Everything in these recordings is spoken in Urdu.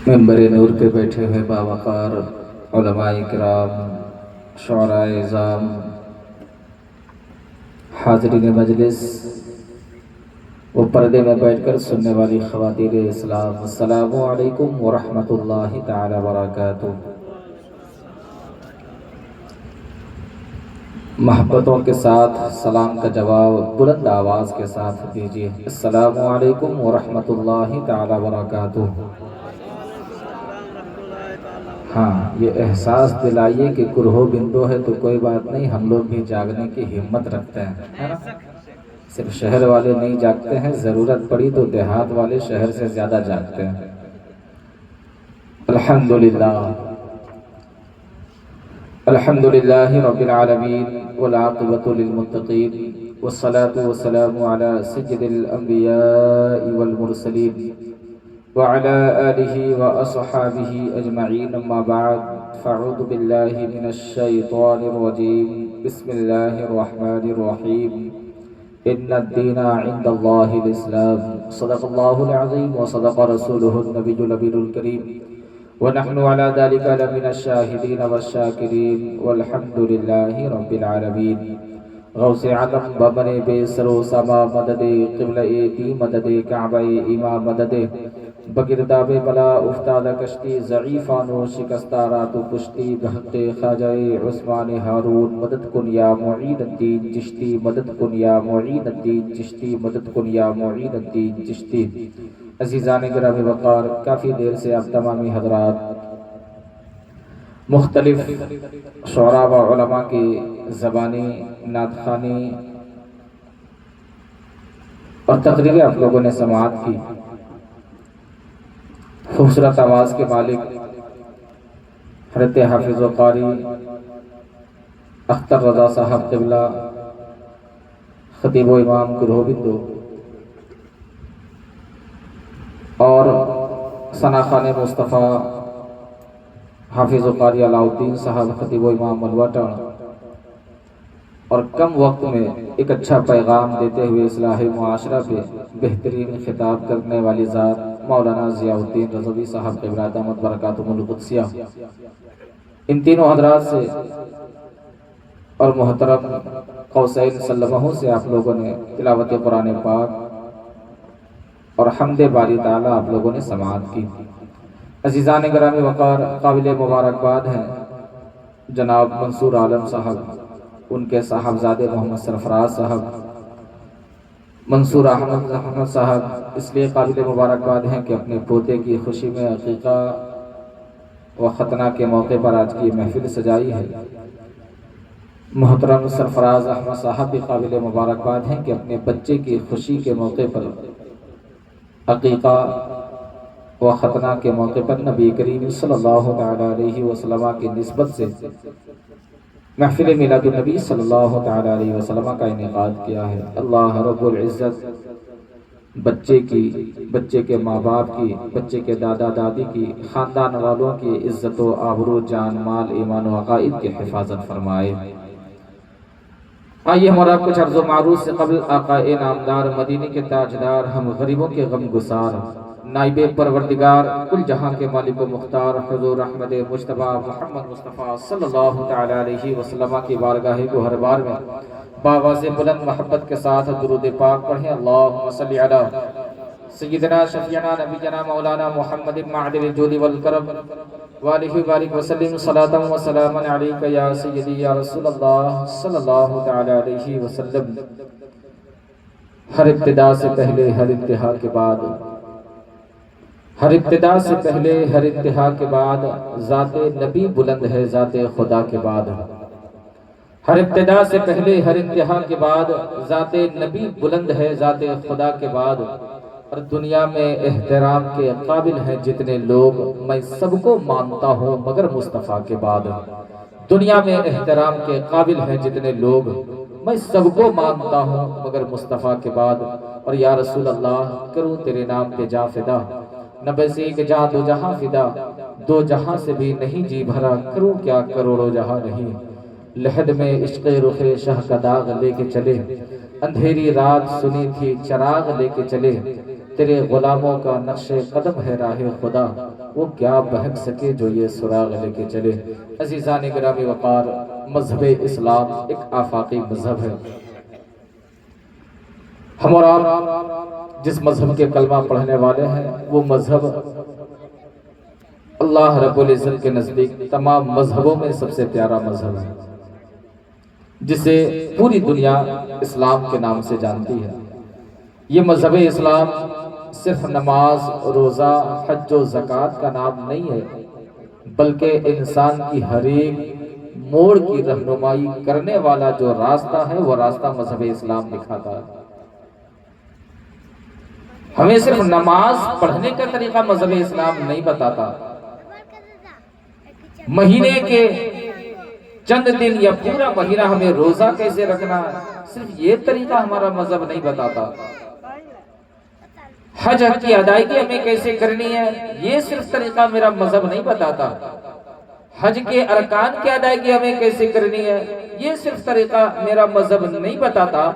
منبر نور پہ بیٹھے ہوئے باوقار علماء کرام، شعراء اعظام، حاضرین مجلس و پردے میں بیٹھ کر سننے والی خواتین اسلام، السلام علیکم ورحمۃ اللہ تعالی وبرکاتہ۔ محبتوں کے ساتھ سلام کا جواب بلند آواز کے ساتھ دیجیے، السلام علیکم ورحمۃ اللہ تعالی وبرکاتہ۔ ہاں، یہ احساس دلائیے کہ کرہو بندو ہے تو کوئی بات نہیں، ہم لوگ بھی جاگنے کی ہمت رکھتے ہیں، ہے نا؟ صرف شہر والے نہیں جاگتے ہیں، ضرورت پڑی تو دیہات والے شہر سے زیادہ جاگتے ہیں۔ الحمدللہ الحمدللہ رب العالمین والعاقبۃ للمتقین والصلاة والسلام علی سید الانبیاء والمرسلین وعلى آلہ واصحابہ اجمعین، اما بعد فاعوذ باللہ من الشیطان الرجیم، بسم اللہ الرحمن الرحیم، ان الدین عند اللہ الاسلام، صدق اللہ العظیم وصدق رسولہ النبی النبی الکریم، ونحن على ذلك لمن الشاہدین والشاکرین والحمد للہ رب العالمین۔ غوث عالم بمن بے سرو سما مدد، قبلہ تی مدد، کعبہ امام مدد، بگرداب بلا افتاد کشتی، ضعیفانو شکستہ رات و پشتی، بحق خواجہ عثمان ہارون مدد کن یا معین الدین چشتی، مدد کن یا معین الدین چشتی، مدد کن یا معین الدین چشتی۔ عزیزان گرامی وقار، کافی دیر سے آپ تمامی حضرات مختلف شعراء و علماء کی زبانی، نعت خوانی اور تقریریں آپ لوگوں نے سماعت کی۔ خوبصورت آواز کے مالک حضرت حافظ و قاری اختر رضا صاحب قبلہ، خطیب و امام کرہو بندو، اور ثنا خان مصطفیٰ حافظ و قاری علاء الدین صاحب، خطیب و امام ملوٹا، اور کم وقت میں ایک اچھا پیغام دیتے ہوئے اصلاح معاشرہ پہ بہترین خطاب کرنے والی ذات مولانا ضیاء الدین رضوی صاحب قبلہ دامت برکاتہم القدسیہ، ان تینوں حضرات سے اور محترم قوسین سلمہ سے آپ لوگوں نے تلاوت قرآن پاک اور حمد باری تعالیٰ آپ لوگوں نے سماعت کی۔ عزیزان گرامی وقار، قابل مبارکباد ہیں جناب منصور عالم صاحب، ان کے صاحبزادے محمد سرفراز صاحب، منصور احمد صاحب اس لیے قابل مبارکباد ہیں کہ اپنے پوتے کی خوشی میں عقیقہ و ختنہ کے موقع پر آج کی محفل سجائی ہے۔ محترم سرفراز احمد صاحب بھی قابل مبارکباد ہیں کہ اپنے بچے کی خوشی کے موقع پر، عقیقہ و ختنہ کے موقع پر نبی کریم صلی اللہ علیہ وسلم کی نسبت سے محفل میلاد النبی صلی اللہ علیہ وسلم کا انعقاد کیا ہے۔ اللہ رب العزت بچے کے ماں باپ کی، بچے کے دادا دادی کی، خاندان والوں کی عزت و آبرو، جان مال، ایمان و عقائد کی حفاظت فرمائے۔ آئیے ہمارا کچھ عرض و معروض سے قبل آقا نامدار، مدینے کے تاجدار، ہم غریبوں کے غم گسار، نائب پروردگار، کل جہاں کے مالک و مختار، حضور احمد مجتبیٰ محمد مصطفیٰ صلی اللہ علیہ وسلم کی بارگاہ گوہر بار میں بآواز بلند محبت کے ساتھ درود پاک پڑھیں۔ اللہم صلی علی سیدنا شفیعنا نبینا مولانا محمد معدن الجود والکرم وآلہ بارک وسلم، صلاة و سلاما علیکہ یا سیدی یا رسول اللہ صلی اللہ علیہ وسلم۔ ہر ابتدا سے پہلے، ہر انتہا کے بعد، ہر ابتدا سے پہلے، ہر انتہا کے بعد، ذات نبی بلند ہے ذات خدا کے بعد۔ ہر ابتدا سے پہلے، ہر انتہا کے بعد، ذات نبی بلند ہے ذات خدا کے بعد۔ اور دنیا میں احترام کے قابل ہیں جتنے لوگ، میں سب کو مانتا ہوں مگر مصطفیٰ کے بعد۔ دنیا میں احترام کے قابل ہیں جتنے لوگ، میں سب کو مانتا ہوں مگر مصطفیٰ کے بعد۔ اور یا رسول اللہ، کروں تیرے نام پہ جا فدا، نہ بس ایک جاں دو جہاں فدا، دو جہاں سے بھی نہیں جی بھرا، کروں کیا کروڑوں جہاں نہیں۔ لحد میں عشق رخ شاہ کا داغ لے کے چلے، اندھیری رات سنی تھی چراغ لے کے چلے، تیرے غلاموں کا نقش قدم ہے راہ خدا، وہ کیا بہک سکے جو یہ سراغ لے کے چلے۔ عزیزان گرامی وقار، مذہب اسلام ایک آفاقی مذہب ہے۔ ہم اور آپ جس مذہب کے کلمہ پڑھنے والے ہیں وہ مذہب اللہ رب العزت کے نزدیک تمام مذہبوں میں سب سے پیارا مذہب ہے، جسے پوری دنیا اسلام کے نام سے جانتی ہے۔ یہ مذہب اسلام صرف نماز، روزہ، حج و زکوٰۃ کا نام نہیں ہے، بلکہ انسان کی ہر ایک موڑ کی رہنمائی کرنے والا جو راستہ ہے وہ راستہ مذہب اسلام دکھاتا ہے۔ ہمیں صرف نماز پڑھنے کا طریقہ مذہب اسلام نہیں بتاتا، مہینے کے چند دن یا پورا مہینہ ہمیں روزہ کیسے رکھنا ہے، صرف یہ طریقہ ہمارا مذہب نہیں بتاتا۔ حج کی ادائیگی ہمیں کیسے کرنی ہے، یہ صرف طریقہ میرا مذہب نہیں بتاتا۔ حج کے ارکان کی ادائیگی ہمیں کیسے کرنی ہے، یہ صرف طریقہ میرا مذہب نہیں بتاتا،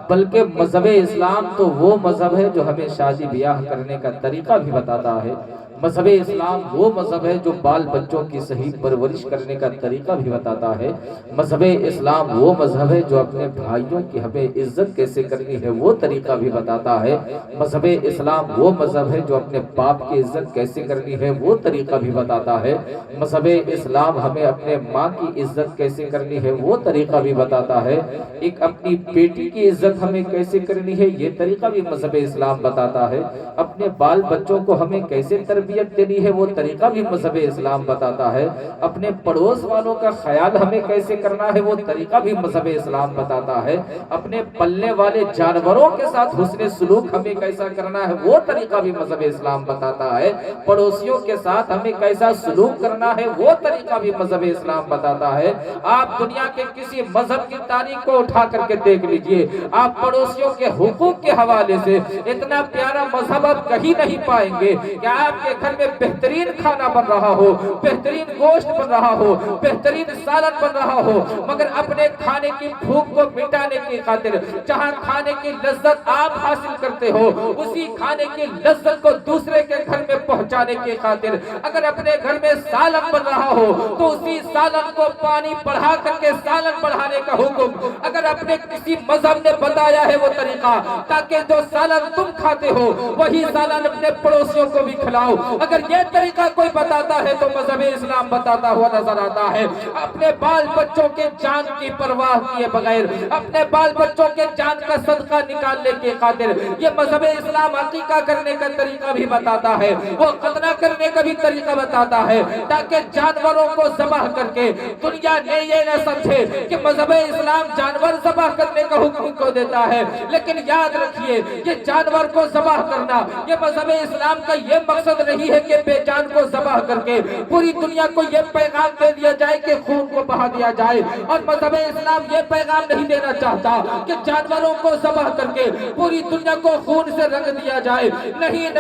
بلکہ مذہب اسلام تو وہ مذہب ہے جو ہمیں شادی بیاہ کرنے کا طریقہ بھی بتاتا ہے۔ مذہب اسلام وہ مذہب ہے جو بال بچوں کی صحیح پرورش کرنے کا طریقہ بھی بتاتا ہے۔ مذہب اسلام وہ مذہب ہے جو اپنے بھائیوں کی ہمیں عزت کیسے کرنی ہے وہ طریقہ بھی بتاتا ہے۔ مذہب اسلام وہ مذہب ہے جو اپنے باپ کی عزت کیسے کرنی ہے وہ طریقہ بھی بتاتا ہے۔ مذہب اسلام ہمیں اپنے ماں کی عزت کیسے کرنی ہے وہ طریقہ بھی بتاتا ہے۔ ایک اپنی بیٹی کی عزت ہمیں کیسے کرنی ہے یہ طریقہ بھی مذہب اسلام بتاتا ہے۔ اپنے بال بچوں کو ہمیں کیسے تربیت دینی ہے وہ طریقہ بھی مذہب اسلام بتاتا ہے۔ اپنے پڑوس والوں کا خیال ہمیں کیسے کرنا ہے وہ طریقہ بھی مذہب اسلام بتاتا ہے۔ اپنے پلنے والے جانوروں کے ساتھ حسن سلوک ہمیں کیسا کرنا ہے وہ طریقہ بھی مذہب اسلام بتاتا ہے۔ پڑوسیوں کے ساتھ ہمیں کیسا سلوک کرنا ہے وہ طریقہ بھی مذہب اسلام بتاتا ہے۔ آپ دنیا کے کسی مذہب کی تاریخ کو اٹھا کر کے دیکھ لیجئے، آپ پڑوسیوں کے حقوق کے حوالے سے اتنا پیارا مذہب آپ کہیں نہیں پائیں گے کہ آپ کے گھر میں بہترین کھانا بن رہا ہو، بہترین گوشت بن رہا ہو، بہترین سالن بن رہا ہو، مگر اپنے کھانے کی بھوک کو مٹانے کی خاطر جہاں کھانے کی لذت آپ حاصل کرتے ہو اسی کھانے کی لذت کو دوسرے کے گھر میں پہنچانے کی خاطر اگر اپنے گھر میں سالن بن رہا ہو تو اسی سالن کو پانی بڑھا کر کے سالن بڑھانے کا حکم اگر اپنے کسی مذہب نے بتایا ہے وہ طریقہ تاکہ جو سالن تم کھاتے ہو وہی سالن اپنے پڑوسیوں کو بھی کھلاؤ، اگر یہ طریقہ کوئی بتاتا ہے تو مذہب اسلام بتاتا ہوا نظر آتا ہے۔ اپنے بال بچوں کے جان کی پرواہ کیے بغیر اپنے بال بچوں کے جان کا صدقہ نکالنے کی خاطر یہ مذہب اسلام عقیقہ کرنے کا طریقہ بھی بتاتا ہے، وہ ختنہ کرنے کا بھی طریقہ بتاتا ہے تاکہ جانوروں کو ذبح کر کے دنیا نے یہ نہ سمجھے کہ مذہب اسلام جانور ذبح کرنے کا حکم کو دیتا ہے، لیکن یاد رکھیے یہ جانور کو ذبح کرنا یہ مذہب اسلام کا یہ مقصد نہیں ہے کہ بے جان کو ذبح کر کے پوری دنیا کو یہ پیغام دے دیا جائے کہ خون کو بہا دیا جائے، اور مذہب اسلام یہ پیغام نہیں دینا چاہتا کہ جانوروں کو ذبح کر کے پوری دنیا کو خون سے رنگ دیا جائے، نہیں،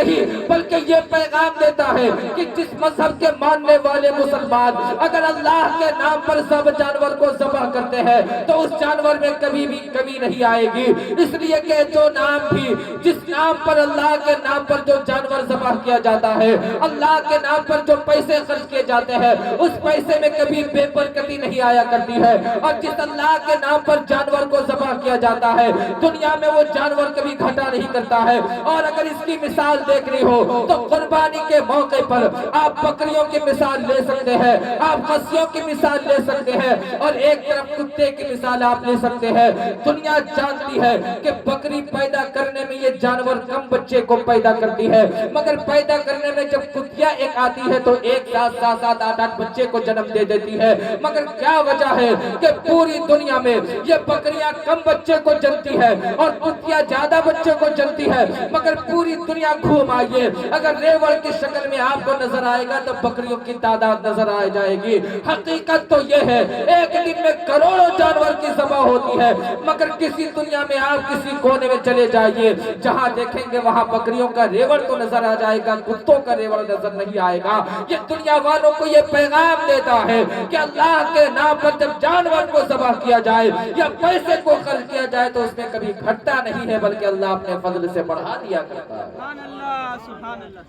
بلکہ یہ پیغام دیتا ہے کہ جس مذہب کے ماننے والے مسلمان اگر اللہ کے نام پر سب جانور کو ذبح کرتے ہیں تو اس جانور میں کبھی بھی کمی نہیں آئے گی، اس لیے کہ جو نام بھی جس نام پر اللہ کے نام پر جو جانور ذبح کیا جاتا ہے، اللہ کے نام پر جو پیسے خرچ کیے جاتے ہیں اس پیسے میں کبھی بے برکتی نہیں آیا کرتی ہے، اور جس اللہ کے نام پر جانور کو ذبح کیا جاتا ہے دنیا میں وہ جانور کبھی گھٹا نہیں کرتا ہے۔ اور اگر اس کی مثال دیکھنی ہو تو قربانی کے موقع پر آپ بکریوں کی مثال لے سکتے ہیں، آپ خصیوں کی مثال لے سکتے ہیں، اور ایک طرف کتے کی مثال آپ لے سکتے ہیں۔ دنیا جانتی ہے کہ بکری پیدا کرنے میں یہ جانور کم بچے کو پیدا کرتی ہے، مگر پیدا کرنے میں جب کتیا ایک آتی ہے تو ایک ساتھ 7-8 بچے کو جنم دے دیتی ہے، مگر کیا وجہ ہے کہ پوری دنیا میں یہ بکریاں کم بچے کو جنتی ہے اور کتیا زیادہ بچے کو جنتی ہے، مگر پوری دنیا گھوم آئیے اگر ریوڑ کی شکل میں آپ کو نظر آئے گا تو بکریوں کی تعداد نظر آ جائے گی۔ حقیقت تو یہ ہے ایک دن میں کروڑوں جانور کی ذبح ہوتی ہے، مگر کسی دنیا میں آپ کسی کونے میں چلے جائیے جہاں دیکھیں گے وہاں بکریوں کا ریوڑ تو نظر آ جائے گا، کتوں کا ریوڑ نظر نہیں آئے گا۔ یہ دنیا والوں کو یہ پیغام دیتا ہے کہ اللہ کے نام پر جب جانور کو ذبح کیا جائے یا پیسے کو خرچ کیا جائے تو اس میں کبھی گھٹتا نہیں ہے بلکہ اللہ اپنے فضل سے بڑھا دیا کرتا ہے۔ سبحان اللہ، سبحان اللہ۔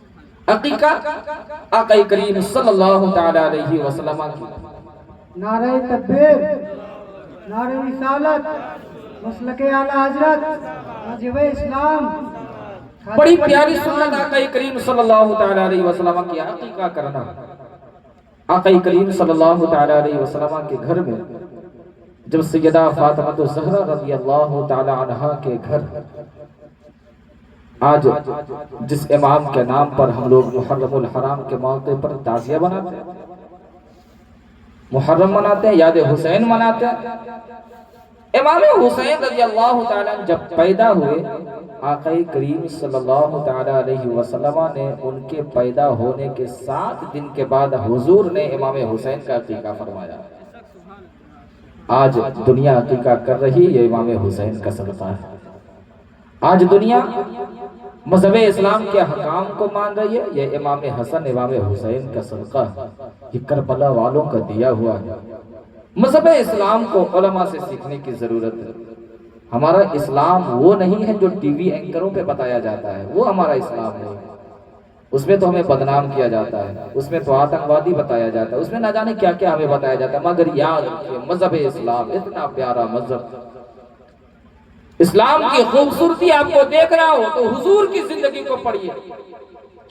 عقیقہ آقا کریم صلی اللہ تعالی علیہ وسلم کی نعرہ تکبیر، نعرہ رسالت، مسلک اعلی حضرت، واجب اسلام، بڑی پیاری سنت آقا کریم صلی اللہ تعالی علیہ وسلم کی عقیقہ کرنا۔ آقا کریم صلی اللہ تعالی علیہ وسلم کے گھر میں جب سیدہ فاطمہ الزہرا رضی اللہ تعالی عنہا کے گھر آج جس امام کے نام پر ہم لوگ محرم الحرام کے موقع پر تعزیہ مناتے ہیں، محرم مناتے ہیں، یاد حسین مناتے ہیں، امام حسین رضی اللہ تعالیٰ جب پیدا ہوئے، آقا کریم صلی اللہ تعالیٰ علیہ وسلم نے ان کے پیدا ہونے کے 7 دن کے بعد حضور نے امام حسین کا عقیقہ فرمایا۔ آج دنیا عقیقہ کر رہی، یہ امام حسین کا صدقہ ہے۔ آج دنیا مذہب اسلام کے حکام کو مان رہی ہے، یہ امام حسن امام حسین کا صدقہ ہے، یہ کربلا والوں کا دیا ہوا ہے۔ مذہب اسلام کو علماء سے سیکھنے کی ضرورت ہے۔ ہمارا اسلام وہ نہیں ہے جو ٹی وی اینکروں پہ بتایا جاتا ہے، وہ ہمارا اسلام نہیں ہے۔ اس میں تو ہمیں بدنام کیا جاتا ہے، اس میں تو آتنکوادی بتایا جاتا ہے، اس میں نہ جانے کیا کیا ہمیں بتایا جاتا ہے۔ مگر یاد رکھیے مذہب اسلام اتنا پیارا مذہب، اسلام کی خوبصورتی آپ کو دیکھ رہا ہو تو حضور کی زندگی کو پڑھیے۔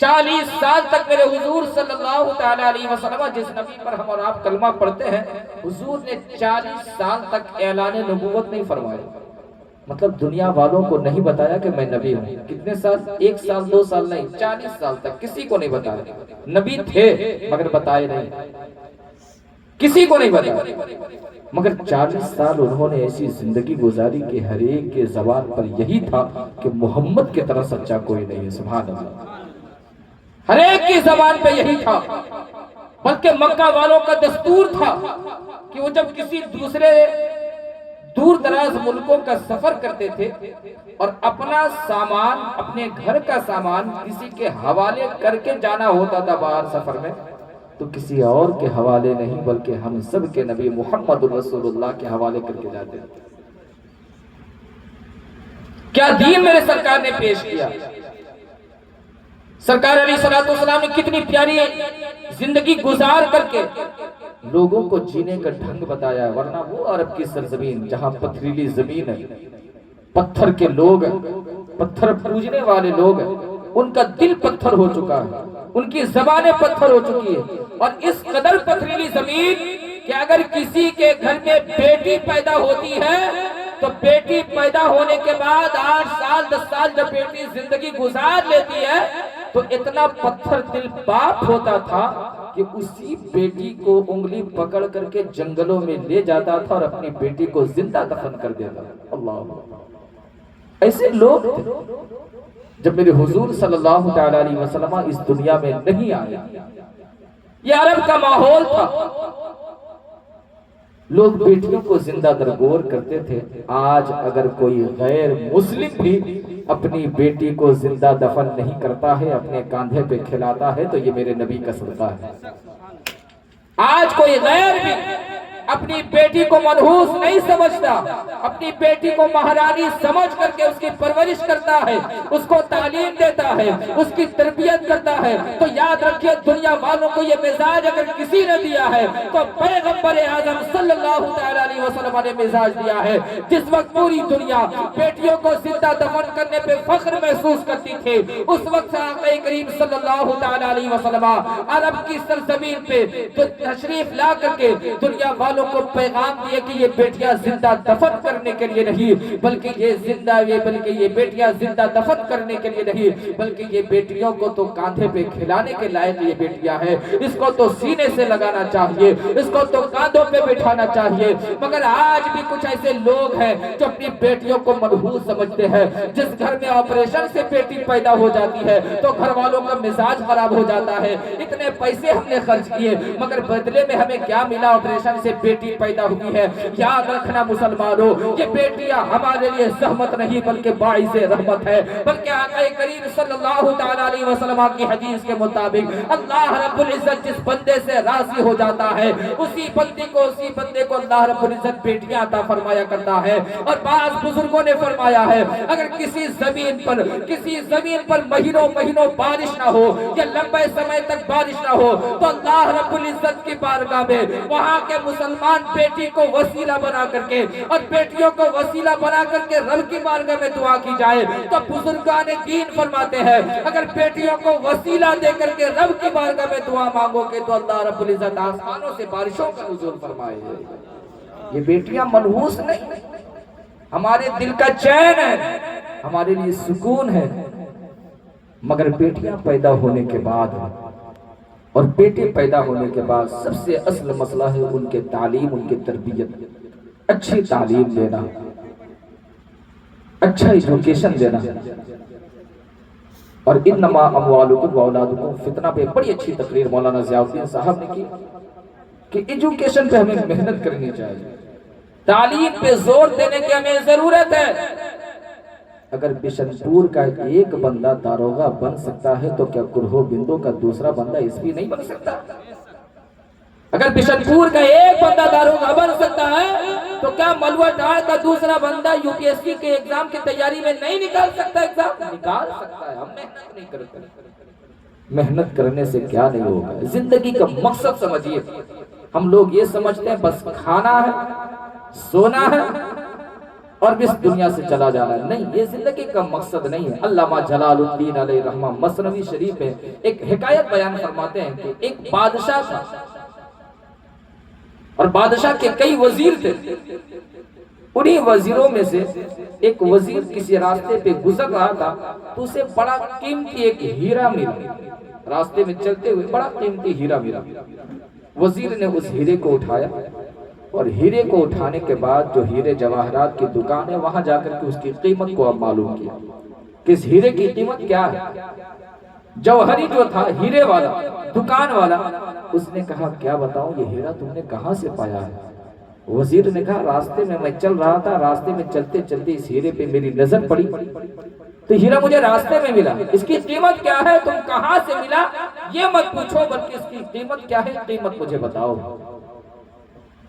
40 سال تک میرے حضور صلی اللہ تعالی علیہ وسلم، جس نبی پر ہم اور آپ کلمہ پڑھتے ہیں، حضور نے 40 سال تک اعلان نبوت نہیں فرمایا۔ مطلب دنیا والوں کو نہیں بتایا کہ میں نبی ہوں۔ کتنے سال؟ 1 سال 2 سال نہیں، 40 سال تک کسی کو نہیں بتایا۔ نبی تھے مگر بتائے نہیں، کسی کو نہیں بتایا۔ مگر 40 سال انہوں نے ایسی زندگی گزاری کہ ہر ایک کے زبان پر یہی تھا کہ محمد کی طرح سچا کوئی نہیں ہے۔ سبحان اللہ، ہر ایک کی زبان پہ یہی تھا۔ بلکہ مکہ والوں کا دستور تھا کہ وہ جب کسی دوسرے دور دراز ملکوں کا سفر کرتے تھے اور اپنا سامان، اپنے گھر کا سامان کسی کے حوالے کر کے جانا ہوتا تھا باہر سفر میں، تو کسی اور کے حوالے نہیں بلکہ ہم سب کے نبی محمد رسول اللہ کے حوالے کر کے جاتے تھے۔ کیا دین میرے سرکار نے پیش کیا! سرکار علیہ السلام نے کتنی پیاری زندگی گزار کر کے لوگوں کو جینے کا ڈھنگ بتایا ہے۔ ورنہ وہ عرب کی سرزمین جہاں پتھریلی زمین ہے، پتھر کے لوگ ہیں، پتھر پوجنے والے لوگ ہیں، ان کا دل پتھر ہو چکا ہے، ان کی زبانیں پتھر ہو چکی ہے، اور اس قدر پتھریلی زمین کہ اگر کسی کے گھر میں بیٹی پیدا ہوتی ہے تو بیٹی پیدا ہونے کے بعد 8 سال 10 سال جب بیٹی زندگی گزار لیتی ہے تو اتنا پتھر دل باپ ہوتا تھا کہ اسی بیٹی کو انگلی پکڑ کر کے جنگلوں میں لے جاتا تھا اور اپنی بیٹی کو زندہ دفن کر دیتا تھا۔ اللہ، ایسے لوگ تھے۔ جب میرے حضور صلی اللہ تعالی علیہ وسلم اس دنیا میں نہیں آئے، یہ عرب کا ماحول تھا، لوگ بیٹیوں کو زندہ درگور کرتے تھے۔ آج اگر کوئی غیر مسلم بھی اپنی بیٹی کو زندہ دفن نہیں کرتا ہے، اپنے کاندھے پہ کھلاتا ہے، تو یہ میرے نبی کا صدقہ ہے۔ آج کوئی غیر بھی اپنی بیٹی کو منحوس نہیں سمجھتا، اپنی بیٹی کو مہارانی سمجھ کر کے اس کی پرورش کرتا ہے، اس کو تعلیم دیتا ہے، اس کی تربیت کرتا ہے، تو یاد رکھیے دنیا والوں کو یہ مزاج اگر کسی نے دیا ہے تو پیغمبر اعظم صلی اللہ تعالی علیہ وسلم نے مزاج دیا ہے۔ جس وقت پوری دنیا بیٹیوں کو زندہ دفن کرنے پہ فخر محسوس کرتی تھی، اس وقت سے آقا کریم صلی اللہ تعالی علیہ وسلم عرب کی سرزمین پہ تو تشریف لا کر کے دنیا والوں کو پیغام دیے کہ یہ بیٹیاں زندہ دفن کرنے کے لیے نہیں بلکہ یہ بیٹیاں زندہ دفن کرنے کے لیے نہیں بلکہ یہ بیٹیوں کو تو کاندھے پہ کھلانے کے لائق یہ بیٹیاں ہیں، اس کو تو سینے سے لگانا چاہیے، اس کو تو کاندھوں پہ بٹھانا چاہیے۔ مگر آج بھی کچھ ایسے لوگ ہیں جو اپنی بیٹیوں کو منحوس سمجھتے ہیں۔ جس گھر میں آپریشن سے بیٹی پیدا ہو جاتی ہے تو گھر والوں کا مزاج خراب ہو جاتا ہے، اتنے پیسے ہم نے خرچ کیے مگر بدلے میں ہمیں کیا ملا؟ آپریشن سے بیٹی پیدا ہوئی ہے۔ یاد رکھنا مسلمانوں، یہ بیٹیاں ہمارے لیے زحمت نہیں بلکہ باعث رحمت ہے، بلکہ آقا کریم صلی اللہ تعالیٰ علیہ وسلم کی حدیث کے مطابق اللہ رب العزت جس بندے سے راضی ہو جاتا ہے اسی بندے کو اللہ رب العزت بیٹیاں عطا فرمایا کرتا ہے۔ اور بعض بزرگوں نے فرمایا ہے اگر کسی زمین پر مہینوں بارش نہ ہو یا لمبے سمے تک بارش نہ ہو تو اللہ رب العزت کی بارگاہ میں وہاں کے مسلمان بیٹی کو وسیلہ بنا کر کے اور بیٹیوں کو وسیلہ بنا کر کے رب کی بارگاہ میں دعا کی جائے تو بزرگان دین فرماتے ہیں اگر بیٹیوں کو وسیلہ دے کر کے رب کی بارگاہ میں دعا مانگو گے تو اللہ رب العزت آسمانوں سے بارشوں کا نزول فرمائے گا۔ یہ بیٹیاں منحوس نہیں، ہمارے دل کا چین ہے، ہمارے لیے سکون ہے، مگر بیٹیاں پیدا ہونے کے بعد اور بیٹے پیدا ہونے کے بعد سب سے اصل مسئلہ ہے ان کے تعلیم، ان کے تربیت، اچھی تعلیم دینا، اچھا ایجوکیشن دینا۔ اور انما اموالکم واولادکم فتنہ پہ بڑی اچھی تقریر مولانا ضیاء الدین صاحب نے کی کہ ایجوکیشن پہ ہمیں محنت کرنی چاہیے، تعلیم پہ زور دینے کی ہمیں ضرورت ہے۔ اگر بشن پور کا ایک بندہ داروغہ بن سکتا ہے تو کیا کرہو بندو کا دوسرا بندہ اس بھی نہیں بن سکتا؟ اگر بشن پور کا ایک بندہ داروغہ بن سکتا ہے تو کیا ملوہ ڈھاڑ کا دوسرا بندہ یو پی ایس سی کے ایگزام کی تیاری میں نہیں نکال سکتا؟ ایگزام نکال سکتا ہے، ہم محنت نہیں کرتے۔ محنت کرنے سے کیا نہیں ہوگا؟ زندگی کا مقصد سمجھیے، ہم لوگ یہ سمجھتے ہیں بس کھانا ہے، سونا ہے اور اس دنیا سے چلا جانا ہے۔ نہیں، یہ زندگی کا مقصد نہیں ہے۔ علامہ جلال الدین علیہ رحمہ مثنوی شریف میں ایک حکایت بیان فرماتے ہیں کہ ایک بادشاہ تھا اور بادشاہ کے کئی وزیر تھے، انہی وزیروں میں سے ایک وزیر کسی راستے پہ گزر رہا تھا تو اسے بڑا قیمتی ایک ہیرا ملا، راستے میں چلتے ہوئے بڑا قیمتی ہیرا ملا۔ وزیر نے اس ہیرے کو اٹھایا اور ہیرے کو اٹھانے کے بعد جو ہیرے جواہرات کی دکان ہے وہاں جا کر کے اس کی قیمت کو اب معلوم کیا کہ اس ہیرے کی قیمت کیا ہے۔ جوہری جو تھا ہیرے والا دکان والا اس نے کہا کیا بتاؤں یہ ہیرا تم نے کہاں سے پایا ہے؟ وزیر نے کہا راستے میں چل رہا تھا، راستے میں چلتے چلتے اس ہیرے پہ میری نظر پڑی تو ہیرا مجھے راستے میں ملا، اس کی قیمت کیا ہے تم کہاں سے ملا یہ مت پوچھو بلکہ اس کی قیمت کیا ہے قیمت مجھے بتاؤ۔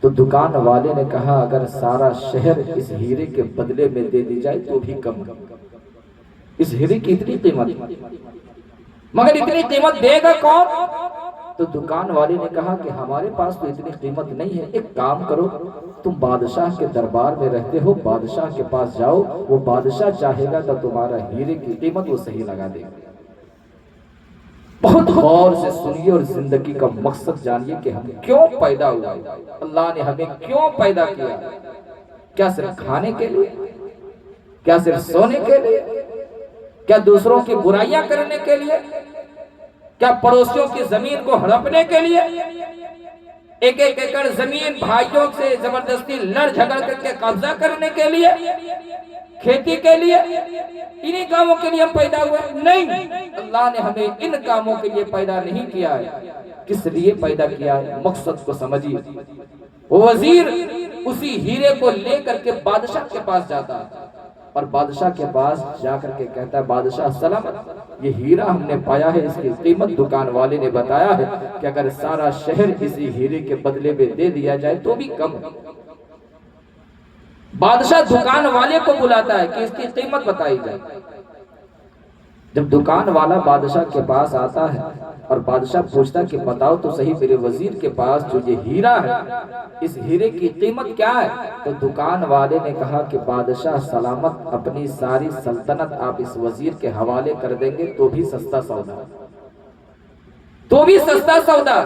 تو دکان والے نے کہا اگر سارا شہر اس ہیرے کے بدلے میں دے دی جائے تو بھی کم، اس ہیرے کی اتنی قیمت، مگر اتنی قیمت دے گا کون؟ تو دکان والے نے کہا کہ ہمارے پاس تو اتنی قیمت نہیں ہے، ایک کام کرو تم بادشاہ کے دربار میں رہتے ہو، بادشاہ کے پاس جاؤ، وہ بادشاہ چاہے گا تو تمہارا ہیرے کی قیمت وہ صحیح لگا دے گا۔ بہت غور سے سنیے اور زندگی کا مقصد جانیے کہ ہم کیوں پیدا ہوئے، اللہ نے ہمیں کیوں پیدا کیا؟ کیا صرف کھانے کے لیے؟ کیا صرف سونے کے لیے؟ کیا دوسروں کی برائیاں کرنے کے لیے؟ کیا پڑوسیوں کی زمین کو ہڑپنے کے لیے؟ ایک ایک ایکڑ زمین بھائیوں سے زبردستی لڑ جھگڑ کر کے قبضہ کرنے کے لیے؟ کھیتی کے لیے؟ انہی کاموں کے لیے ہم پیدا ہوئے؟ نہیں، اللہ نے ہمیں ان کاموں کے لیے پیدا نہیں کیا ہے۔ کس لیے پیدا کیا ہے مقصد کو سمجھیے۔ وہ وزیر اسی ہیرے کو لے کر کے بادشاہ کے پاس جاتا ہے اور بادشاہ کے پاس جا کر کے کہتا ہے بادشاہ سلامت، یہ ہیرا ہم نے پایا ہے، اس کی قیمت دکان والے نے بتایا ہے کہ اگر سارا شہر اسی ہیرے کے بدلے میں دے دیا جائے تو بھی کم ہے۔ بادشاہ دکان والے کو بلاتا ہے کہ اس کی قیمت بتائی جائے۔ جب دکان والا بادشاہ کے پاس آتا ہے اور بادشاہ پوچھتا کہ بتاؤ تو صحیح میرے وزیر کے پاس جو یہ ہیرا ہے اس ہیرے کی قیمت کیا ہے؟ تو دکان والے نے کہا کہ بادشاہ سلامت اپنی ساری سلطنت آپ اس وزیر کے حوالے کر دیں گے تو بھی سستا سودا، تو بھی سستا سودا۔